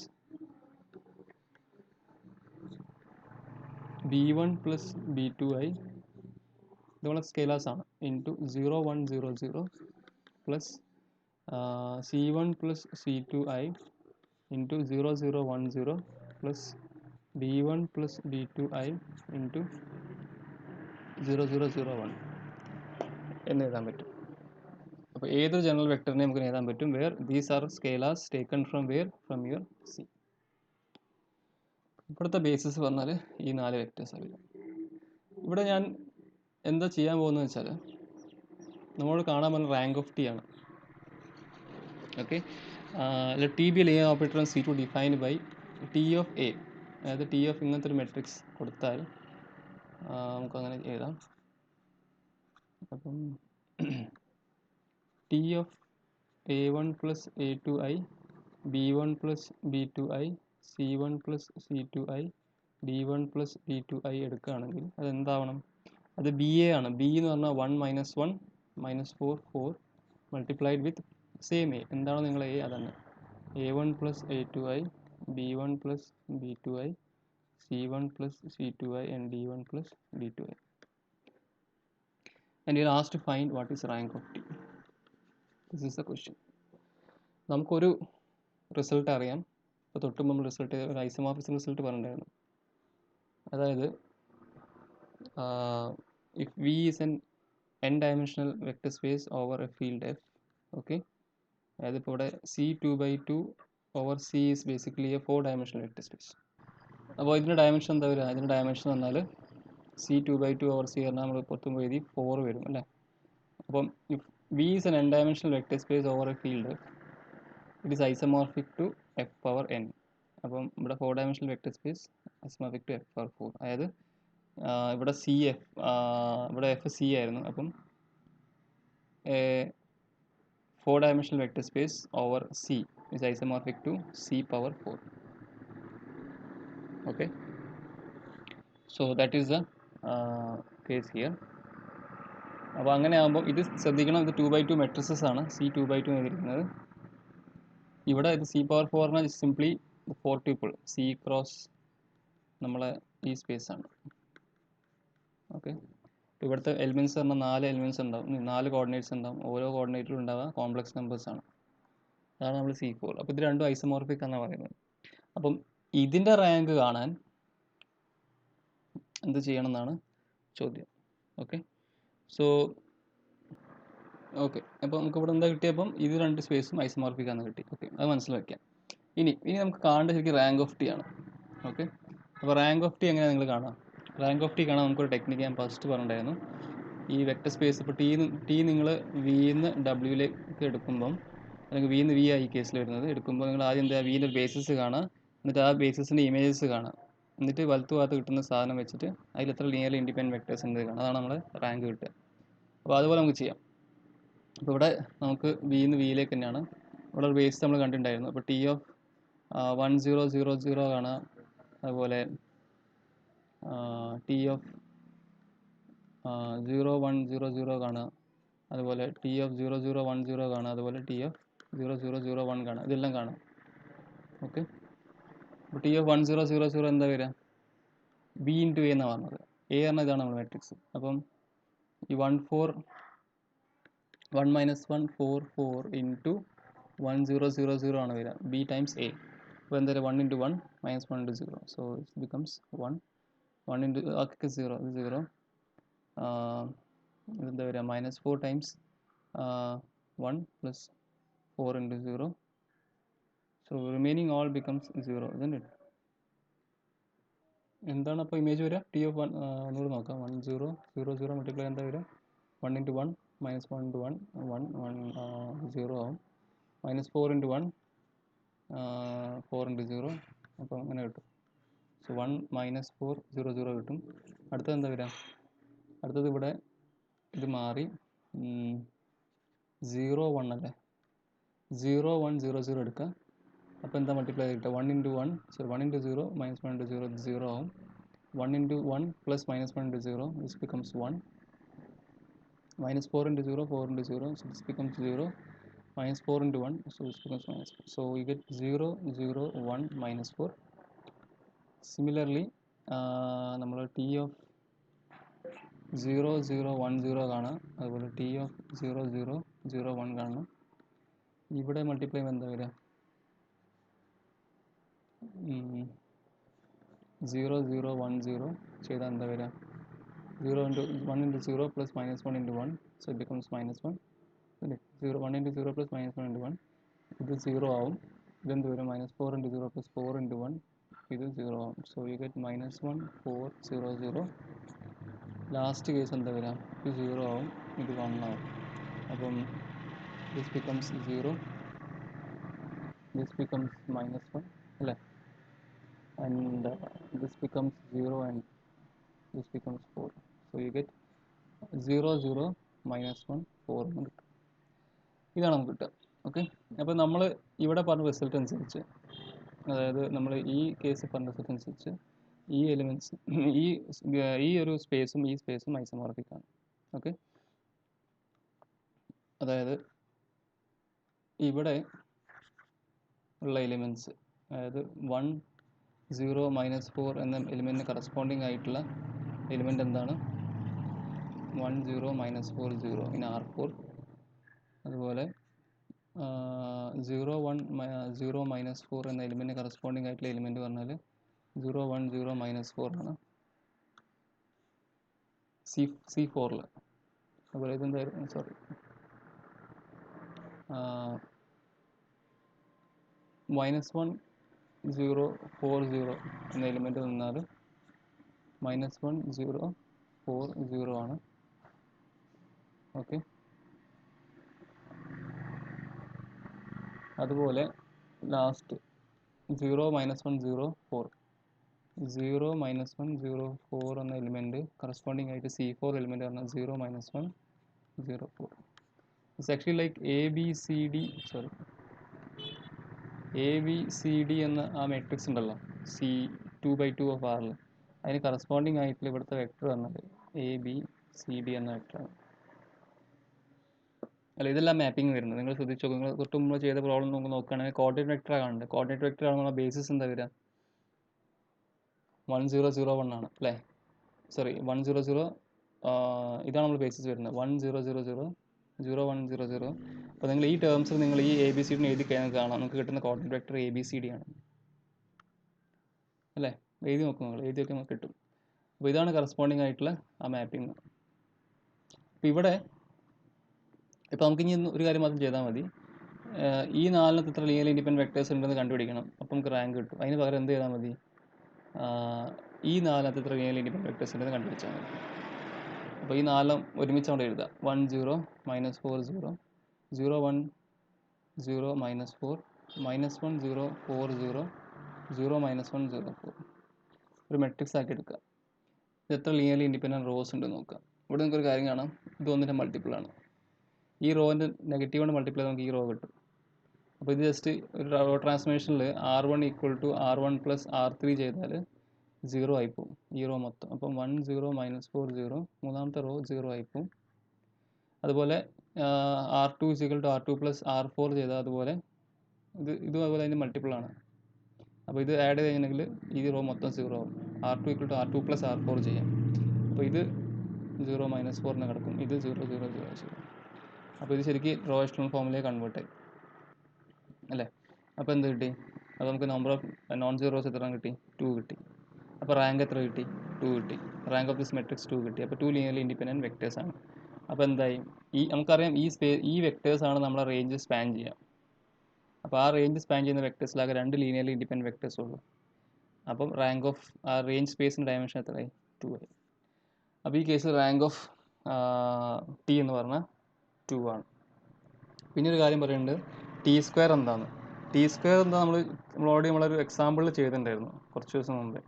B1 plus B2I ഇതുപോലെ സ്കേലാസ് ആണ് into 0 1 0 0 plus C1 plus C2I into 0 0 1 0 plus D1 plus D2I into 0 0 0 1 എന്ന് എഴുതാൻ പറ്റും. അപ്പോൾ ഏതൊരു ജനറൽ വെക്ടറിനെ നമുക്ക് എഴുതാൻ പറ്റും where these are scalars taken from your C. ഇവിടുത്തെ ബേസിസ് പറഞ്ഞാൽ ഈ 4 വെക്ടേഴ്സ് ആവില്ല. ഇവിടെ ഞാൻ എന്താ ചെയ്യാൻ പോകുന്നത് വെച്ചാൽ നമ്മളോട് കാണാൻ പോകുന്ന റാങ്ക് ഓഫ് ടി ആണ്. Okay, T be linear operator on C2 defined by T of A. അതായത് ടി ഓഫ് ഇങ്ങനത്തെ ഒരു മെട്രിക്സ് കൊടുത്താൽ നമുക്കങ്ങനെ എഴുതാം. അപ്പം T of A1 plus A2I B1 plus B2I C1 plus C2I D1 plus D2I എടുക്കുകയാണെങ്കിൽ അതെന്താവണം? അത് ബി എ ആണ്. ബി എന്ന് പറഞ്ഞാൽ 1 minus 1 minus 4 4 multiplied with same A. എന്താണോ നിങ്ങൾ എ അതന്നെ. A1 plus A2I B1 plus B2I C1 plus C2I and D1 plus D2I. And you are asked to find what is rank of T. This is the question. നമുക്കൊരു result അറിയാം. ഇപ്പോൾ തൊട്ട് മുമ്പ് result ഒരു isomorphism result പറഞ്ഞിട്ടുണ്ടായിരുന്നു. അതായത് if V is an n-dimensional vector space over a field F, okay, അതായത് ഇപ്പോൾ ഇവിടെ C2/2 over C is basically a 4-dimensional vector space. അപ്പോൾ ഇതിൻ്റെ ഡയമെൻഷൻ എന്താ വരിക? ഇതിൻ്റെ ഡയമെൻഷൻ എന്നാൽ C2/2 over C പറഞ്ഞാൽ നമ്മൾ പുറത്തും എഴുതി 4 വരും അല്ലേ. അപ്പം if V is an n-dimensional vector space over a field F, it is isomorphic to F power n. അപ്പം ഇവിടെ 4-dimensional vector space isomorphic to F power 4. അതായത് ഇവിടെ ഇവിടെ എഫ് സി ആയിരുന്നു. അപ്പം 4-dimensional vector space over C is isomorphic to C power 4. Okay, so that is the case here. അപ്പോൾ അങ്ങനെ ആകുമ്പോൾ ഇത് ശ്രദ്ധിക്കണം, ഇത് 2/2 മെട്രിസസ് ആണ്. C 2/2 എഴുതിയിരിക്കുന്നത്. ഇവിടെ ഇത് C power 4 simply 4 tuple C cross നമ്മളെ ഈ സ്പേസ് ആണ്. ഓക്കെ, ഇവിടുത്തെ എലിമെൻറ്റ്സ് പറഞ്ഞാൽ 4 എലിമെൻറ്റ്സ് ഉണ്ടാവും, 4 കോർഡിനേറ്റ്സ് ഉണ്ടാവും. ഓരോ കോർഡിനേറ്റിലും ഉണ്ടാവുക കോംപ്ലക്സ് നമ്പേഴ്സ് ആണ്. അതാണ് നമ്മൾ C4. അപ്പോൾ ഇത് രണ്ടും ഐസോമോർഫിക് എന്നാണ് പറയുന്നത്. അപ്പം ഇതിൻ്റെ റാങ്ക് കാണാൻ എന്ത് ചെയ്യണം എന്നാണ് ചോദ്യം. ഓക്കെ, സോ ഓക്കെ, അപ്പോൾ നമുക്ക് ഇവിടെ എന്താ കിട്ടിയപ്പം ഇത് രണ്ട് സ്പേസും ഐസോമോർഫിക് ആണെന്ന് കിട്ടി. ഓക്കെ, അത് മനസ്സിലാക്കാം. ഇനി നമുക്ക് കാണേണ്ട ശരിക്കും റാങ്ക് ഓഫ് ടി ആണ്. ഓക്കെ, അപ്പോൾ റാങ്ക് ഓഫ് ടി എങ്ങനെയാണ് നിങ്ങൾ കാണാം? റാങ്ക് ഓഫ് ടി കാണാൻ നമുക്കൊരു ടെക്നിക്ക് ഞാൻ ഫസ്റ്റ് പറഞ്ഞിട്ടുണ്ടായിരുന്നു. ഈ വെക്ടർ സ്പേസ് ഇപ്പോൾ ടി നിങ്ങൾ വിന്ന് ഡബ്ല്യൂയിലേക്ക് എടുക്കുമ്പം, അല്ലെങ്കിൽ വിന്ന് വി ആയി കേസിൽ വരുന്നത് എടുക്കുമ്പോൾ നിങ്ങൾ ആദ്യം എന്താ വിൻ്റെ ഒരു ബേസിസ് കാണുക, എന്നിട്ട് ആ ബേസിസിൻ്റെ ഇമേജസ് കാണുക, എന്നിട്ട് വലത്തു ഭാഗത്ത് കിട്ടുന്ന സാധനം വെച്ചിട്ട് അതിൽ എത്ര ലീനിയർലി ഇൻഡിപെൻഡൻറ്റ് വെക്ടേഴ്സ് ഉണ്ട് കാണാം. അതാണ് നമ്മുടെ റാങ്ക് കിട്ടുക. അപ്പോൾ അതുപോലെ നമുക്ക് ചെയ്യാം. അപ്പോൾ ഇവിടെ നമുക്ക് വിന്ന് വിയിലേക്ക് തന്നെയാണ്. ഇവിടെ ഒരു ബേസ് നമ്മൾ കണ്ടിട്ടുണ്ടായിരുന്നു. അപ്പോൾ ടി ഓഫ് 1000 കാണാം, അതുപോലെ ടി ഓഫ് 0100 കാണുക, അതുപോലെ ടി ഓഫ് 0010 കാണുക, അതുപോലെ ടി ഓഫ് 0001 കാണുക. ഇതെല്ലാം കാണാം. ഓക്കെ, അപ്പോൾ ടി ഓഫ് 1000 എന്താ വരിക? ബി ഇൻറ്റു എ എന്നാണ് പറഞ്ഞത്. എ പറഞ്ഞാൽ ഇതാണ് നമ്മൾ മാട്രിക്സ്. അപ്പം ഈ 1 മൈനസ് 1 4 ഇൻറ്റു 1000 ആണ് വരിക, ബി ടൈംസ് എ. അപ്പോൾ എന്താ പറയുക? 1 into 1 minus 1 into 0, so it becomes 1 into 0 ഇത് 0, ഇതെന്താ വരിക? Minus 4 times 1 plus 4 into 0, so remaining all becomes 0, isn't it? എന്താണ് അപ്പോൾ ഇമേജ് വരിക? ടി ഓഫ് 1 ഒന്നുകൂടി നോക്കാം. 1000 മൾട്ടിപ്ലൈ എന്താ വരിക? 1 ഇൻറ്റു 1 മൈനസ് 1 ഇൻറ്റു 1 0 ആവും. മൈനസ് 4 ഇൻറ്റു 1 4 ഇൻറ്റു 0, അപ്പോൾ അങ്ങനെ കിട്ടും. സോ 1 മൈനസ് 4 0 കിട്ടും. അടുത്തത് എന്താ വരിക? അടുത്തത് ഇവിടെ ഇത് മാറി 0 1 അല്ലേ? 0 1 0 0 എടുക്കുക. അപ്പോൾ എന്താ മൾട്ടിപ്ലൈ കിട്ടുക? 1 ഇൻറ്റു 1 0 മൈനസ് 1 ഇൻറ്റു 0 0 ആവും. 1 into 1 plus minus 1 into 0, this becomes 1. Minus 4 into 0 4 into 0, so this becomes 0. Minus 4 into 1, so this becomes minus 4. So we get 0 0 1 minus 4. Similarly, നമ്മൾ ടി ഓഫ് 0010 കാണാം, അതുപോലെ ടി ഓഫ് 0001 കാണണം. ഇവിടെ multiply എന്താ വരിക? 0010 ചെയ്താൽ എന്താ വരിക? 0 into 1 into 0 plus minus 1 into 1, so it becomes minus 1. 1 into 0 plus minus 1 into 1, ഇത് 0 ആവും. ഇതെന്ത് വരും? മൈനസ് 4 into 0 plus 4 into 1, ഇത് 0 ആവും. So you get minus 1 4 0 0. Last case എന്താ വരിക? ഇത് 0 ആവും, ഇത് 1 ആവും. അപ്പം this becomes 0, this becomes minus 1 അല്ലേ? And this becomes 0 and this becomes 4. So you get 0 0 minus 1 4 എന്ന് കിട്ടും. ഇതാണ് നമുക്ക് കിട്ടുക. ഓക്കെ, അപ്പോൾ നമ്മൾ ഇവിടെ പറഞ്ഞ റിസൾട്ട് അനുസരിച്ച്, അതായത് നമ്മൾ ഈ കേസ് പറഞ്ഞ റിസൾട്ട് അനുസരിച്ച് ഈ എലിമെൻറ്റ്സ് ഈ ഒരു സ്പേസും ഈ സ്പേസും ഐസോമോർഫിക് ആണ്. ഓക്കെ, അതായത് ഇവിടെ ഉള്ള എലിമെൻറ്റ്സ്, അതായത് 1 0 മൈനസ് 4 എന്ന എലിമെൻറ്റിന് കറസ്പോണ്ടിങ് ആയിട്ടുള്ള എലിമെൻ്റ് എന്താണ്? 1 0 മൈനസ് 4 0 ഇൻ R4. അതുപോലെ 0 മൈനസ് 4 എന്ന എലിമെൻറ്റിന് കറസ്പോണ്ടിങ് ആയിട്ടുള്ള എലിമെൻറ്റ് പറഞ്ഞാൽ 0 1 0 മൈനസ് 4 ആണ് C4ൽ. അതുപോലെ ഇതെന്തായിരുന്നു? സോറി, മൈനസ് 1 0 4 0 എന്ന എലിമെൻറ്റ് നിന്നാൽ മൈനസ് 1 0 4 0 ആണ്. ഓക്കെ, അതുപോലെ ലാസ്റ്റ് 0 മൈനസ് 1 0 4 0 മൈനസ് 1 0 4 എന്ന എലിമെൻറ്റ് കറസ്പോണ്ടിങ് ആയിട്ട് C4 എലിമെൻറ്റ് പറഞ്ഞാൽ 0 minus 1 0 4. It's actually like ABCD എന്ന ആ മെട്രിക്സ് ഉണ്ടല്ലോ, C2/2 ഓഫ് ആറിൽ, അതിന് കറസ്പോണ്ടിങ് ആയിട്ടുള്ള ഇവിടുത്തെ വെക്ടർ പറഞ്ഞത് ABCD എന്ന വെക്ടറാണ്. അല്ല, ഇതെല്ലാം മാപ്പിംഗ് വരുന്നത് നിങ്ങൾ ശ്രദ്ധിച്ചു നോക്കുക. നിങ്ങൾ തൊട്ട് മുമ്പ് ചെയ്ത പ്രോബ്ലം നമുക്ക് നോക്കുകയാണെങ്കിൽ കോർഡിനേറ്റ് വെക്ടറാണ് കാണുന്നത്. കോർഡിനേറ്റ് വെക്ടർ ആകുമ്പോൾ ബേസിസ് എന്താ വരിക? 1001 ആണ് അല്ലേ? സോറി 100, ഇതാണ് നമ്മൾ ബേസിസ് വരുന്നത് 1000 0100. അപ്പോൾ നിങ്ങൾ ഈ ടേംസിൽ നിങ്ങൾ ഈ ABCD എഴുതി കഴിഞ്ഞാൽ കാണാം നമുക്ക് കിട്ടുന്ന കോർഡിനേറ്റ് വെക്ടർ ABCD ആണ് അല്ലേ? എഴുതി നോക്കും, നിങ്ങൾ എഴുതി നോക്കി നമുക്ക് കിട്ടും. അപ്പോൾ ഇതാണ് കറസ്പോണ്ടിങ് ആയിട്ടുള്ള ആ മാപ്പിംഗ്. അപ്പോൾ ഇവിടെ ഇപ്പോൾ നമുക്ക് ഇനി ഒരു കാര്യം മാത്രം ചെയ്താൽ മതി. ഈ 4 എത്ര ലീനിയർ ഇൻഡിപെൻഡൻറ്റ് വെക്ടേഴ്സ് ഉണ്ടെന്ന് കണ്ടുപിടിക്കണം. അപ്പം നമുക്ക് റാങ്ക് കിട്ടും. അതിന് പകരം എന്ത് ചെയ്താൽ മതി? ഈ 4 എത്ര ലീനിയർ ഇൻഡിപെൻഡൻറ്റ് വെക്ടേഴ്സ് ഉണ്ടെന്ന് കണ്ടുപിടിച്ചാൽ മതി. അപ്പോൾ ഈ 4 ഒരുമിച്ച് അവിടെ എഴുതാം. 1 0 -4 0 0 1 0 -4 -1 0 4 0 0 -1 0 4 ഒരു മെട്രിക്സ് ആക്കി എടുക്കുക. ഇത് എത്ര ലീനിയർലി ഇൻഡിപെൻഡൻറ്റ് റോസ് ഉണ്ടെന്ന് നോക്കുക. ഇവിടെ നിങ്ങൾക്ക് ഒരു കാര്യം കാണാം, ഇത് ഒന്നിൻ്റെ മൾട്ടിപ്പിൾ ആണ്. ഈ റോൻ്റെ നെഗറ്റീവ് കൊണ്ട് മൾട്ടിപ്ലൈ ചെയ്താൽ നമുക്ക് ഈ റോ കിട്ടും. അപ്പോൾ ഇത് ജസ്റ്റ് ഒരു റോ ട്രാൻസ്ഫോർമേഷനിൽ R1 = R1 + R3 ചെയ്താൽ 0 ആയിപ്പോവും ഈ റോ മൊത്തം. അപ്പം 1 0 -4 0 മൂന്നാമത്തെ റോ 0 ആയിപ്പോവും. അതുപോലെ R2 = R2 + R4 ചെയ്താൽ അതുപോലെ ഇതും അതുപോലെ അതിൻ്റെ മൾട്ടിപ്പിൾ ആണ്. അപ്പോൾ ഇത് ആഡ് ചെയ്ത് കഴിഞ്ഞിട്ടുണ്ടെങ്കിൽ ഈ റോ മൊത്തം 0 ആവും. R2 = R2 + R4 ചെയ്യാം. അപ്പോൾ ഇത് 0 -4 കിടക്കും, ഇത് 0 0 0 0. അപ്പോൾ ഇത് ശരിക്കും റോ എഷെലോൺ ഫോമിലേക്ക് കൺവേർട്ട് ആയി അല്ലേ. അപ്പോൾ എന്ത് കിട്ടി? അപ്പോൾ നമുക്ക് നമ്പർ ഓഫ് നോൺ സീറോസ് എത്ര കിട്ടി? 2 കിട്ടി. അപ്പോൾ റാങ്ക് എത്ര കിട്ടി? 2 കിട്ടി. റാങ്ക് ഓഫ് ദിസ് മെട്രിക്സ് 2 കിട്ടി. അപ്പോൾ 2 ലീനിയർലി ഇൻഡിപെൻഡൻറ്റ് വെക്ടേഴ്സ് ആണ്. അപ്പോൾ എന്തായി? നമുക്കറിയാം ഈ വെക്ടേഴ്സാണ് നമ്മളെ റേഞ്ച് സ്പാൻ ചെയ്യുക. അപ്പോൾ ആ റേഞ്ച് സ്പാൻ ചെയ്യുന്ന വെക്ടേഴ്സിലാകെ 2 ലീനിയർലി ഇൻഡിപെൻഡൻറ്റ് വെക്ടേഴ്സ് ഉള്ളൂ. അപ്പം റാങ്ക് ഓഫ് ആ റേഞ്ച് സ്പേസിൻ്റെ ഡയമെൻഷൻ എത്രയായി? 2 ആയി. അപ്പോൾ ഈ കേസിൽ റാങ്ക് ഓഫ് ടി എന്ന് പറഞ്ഞാൽ 2 ആണ്. പിന്നെ ഒരു കാര്യം പറയുന്നുണ്ട്, T² എന്താണ്? T² എന്താ നമ്മളൊരു എക്സാമ്പിളിൽ ചെയ്തിട്ടുണ്ടായിരുന്നു കുറച്ച് ദിവസം മുമ്പേ.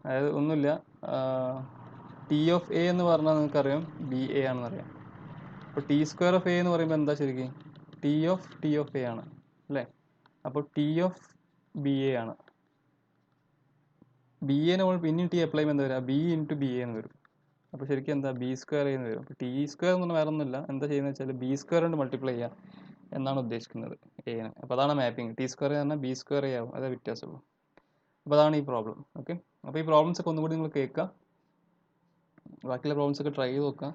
അതായത് ഒന്നുമില്ല, T(a) എന്ന് പറഞ്ഞാൽ നിങ്ങൾക്കറിയാം BA ആണെന്നറിയാം. അപ്പോൾ T² എന്ന് പറയുമ്പോൾ എന്താ ശരിക്കും? T(a) ആണ് അല്ലേ. അപ്പോൾ T(BA) ആണ്. BA നമ്മൾ പിന്നെയും T അപ്ലൈ ചെയ്യുമ്പോൾ എന്താ വരിക? B(BA) എന്ന് വരും. അപ്പോൾ ശരിക്കും എന്താ? B² എന്ന് വരും. അപ്പോൾ T² എന്ന് പറഞ്ഞാൽ വേറെ ഒന്നുമില്ല, എന്താ ചെയ്യുന്നത് വെച്ചാൽ B² കൊണ്ട് മൾട്ടിപ്ലൈ ചെയ്യുക എന്നാണ് ഉദ്ദേശിക്കുന്നത് എന്. അപ്പോൾ അതാണ് മാപ്പിംഗ്. T² പറഞ്ഞാൽ B² ആവും, അതേ വ്യത്യാസമുള്ളൂ. അപ്പോൾ അതാണ് ഈ പ്രോബ്ലം. ഓക്കെ, അപ്പോൾ ഈ പ്രോബ്ലംസ് ഒക്കെ ഒന്നുകൂടി നിങ്ങൾ കേൾക്കുക, ബാക്കിയുള്ള പ്രോബ്ലംസ് ഒക്കെ ട്രൈ ചെയ്ത് നോക്കുക.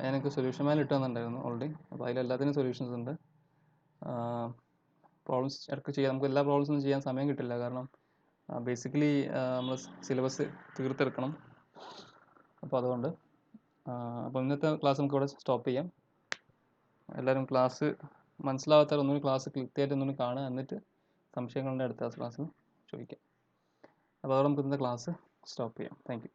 എനിക്ക് സൊല്യൂഷൻ മാൻ ഇട്ട് തന്നിട്ടുണ്ടായിരുന്നു ഓൾറെഡി. അപ്പോൾ അതിലെല്ലാത്തിനും സൊല്യൂഷൻസ് ഉണ്ട്. പ്രോബ്ലംസ് ഇടയ്ക്ക് ചെയ്യാം. നമുക്ക് എല്ലാ പ്രോബ്ലംസൊന്നും ചെയ്യാൻ സമയം കിട്ടില്ല, കാരണം ബേസിക്കലി നമ്മൾ സിലബസ് തീർത്തെടുക്കണം. അപ്പോൾ അതുകൊണ്ട് അപ്പോൾ ഇന്നത്തെ ക്ലാസ് നമുക്ക് ഇവിടെ സ്റ്റോപ്പ് ചെയ്യാം. എല്ലാവരും ക്ലാസ് മനസ്സിലാവാത്തവർ ഒന്നുകൂടി ക്ലാസ് കൃത്യമായിട്ട് ഒന്നുകൂടി കാണുക, എന്നിട്ട് സംശയങ്ങളുടെ അടുത്ത ക്ലാസ്സിൽ ചോദിക്കാം. അപ്പോൾ അതോടെ നമുക്ക് ഇന്നത്തെ ക്ലാസ് സ്റ്റോപ്പ് ചെയ്യാം. Thank you.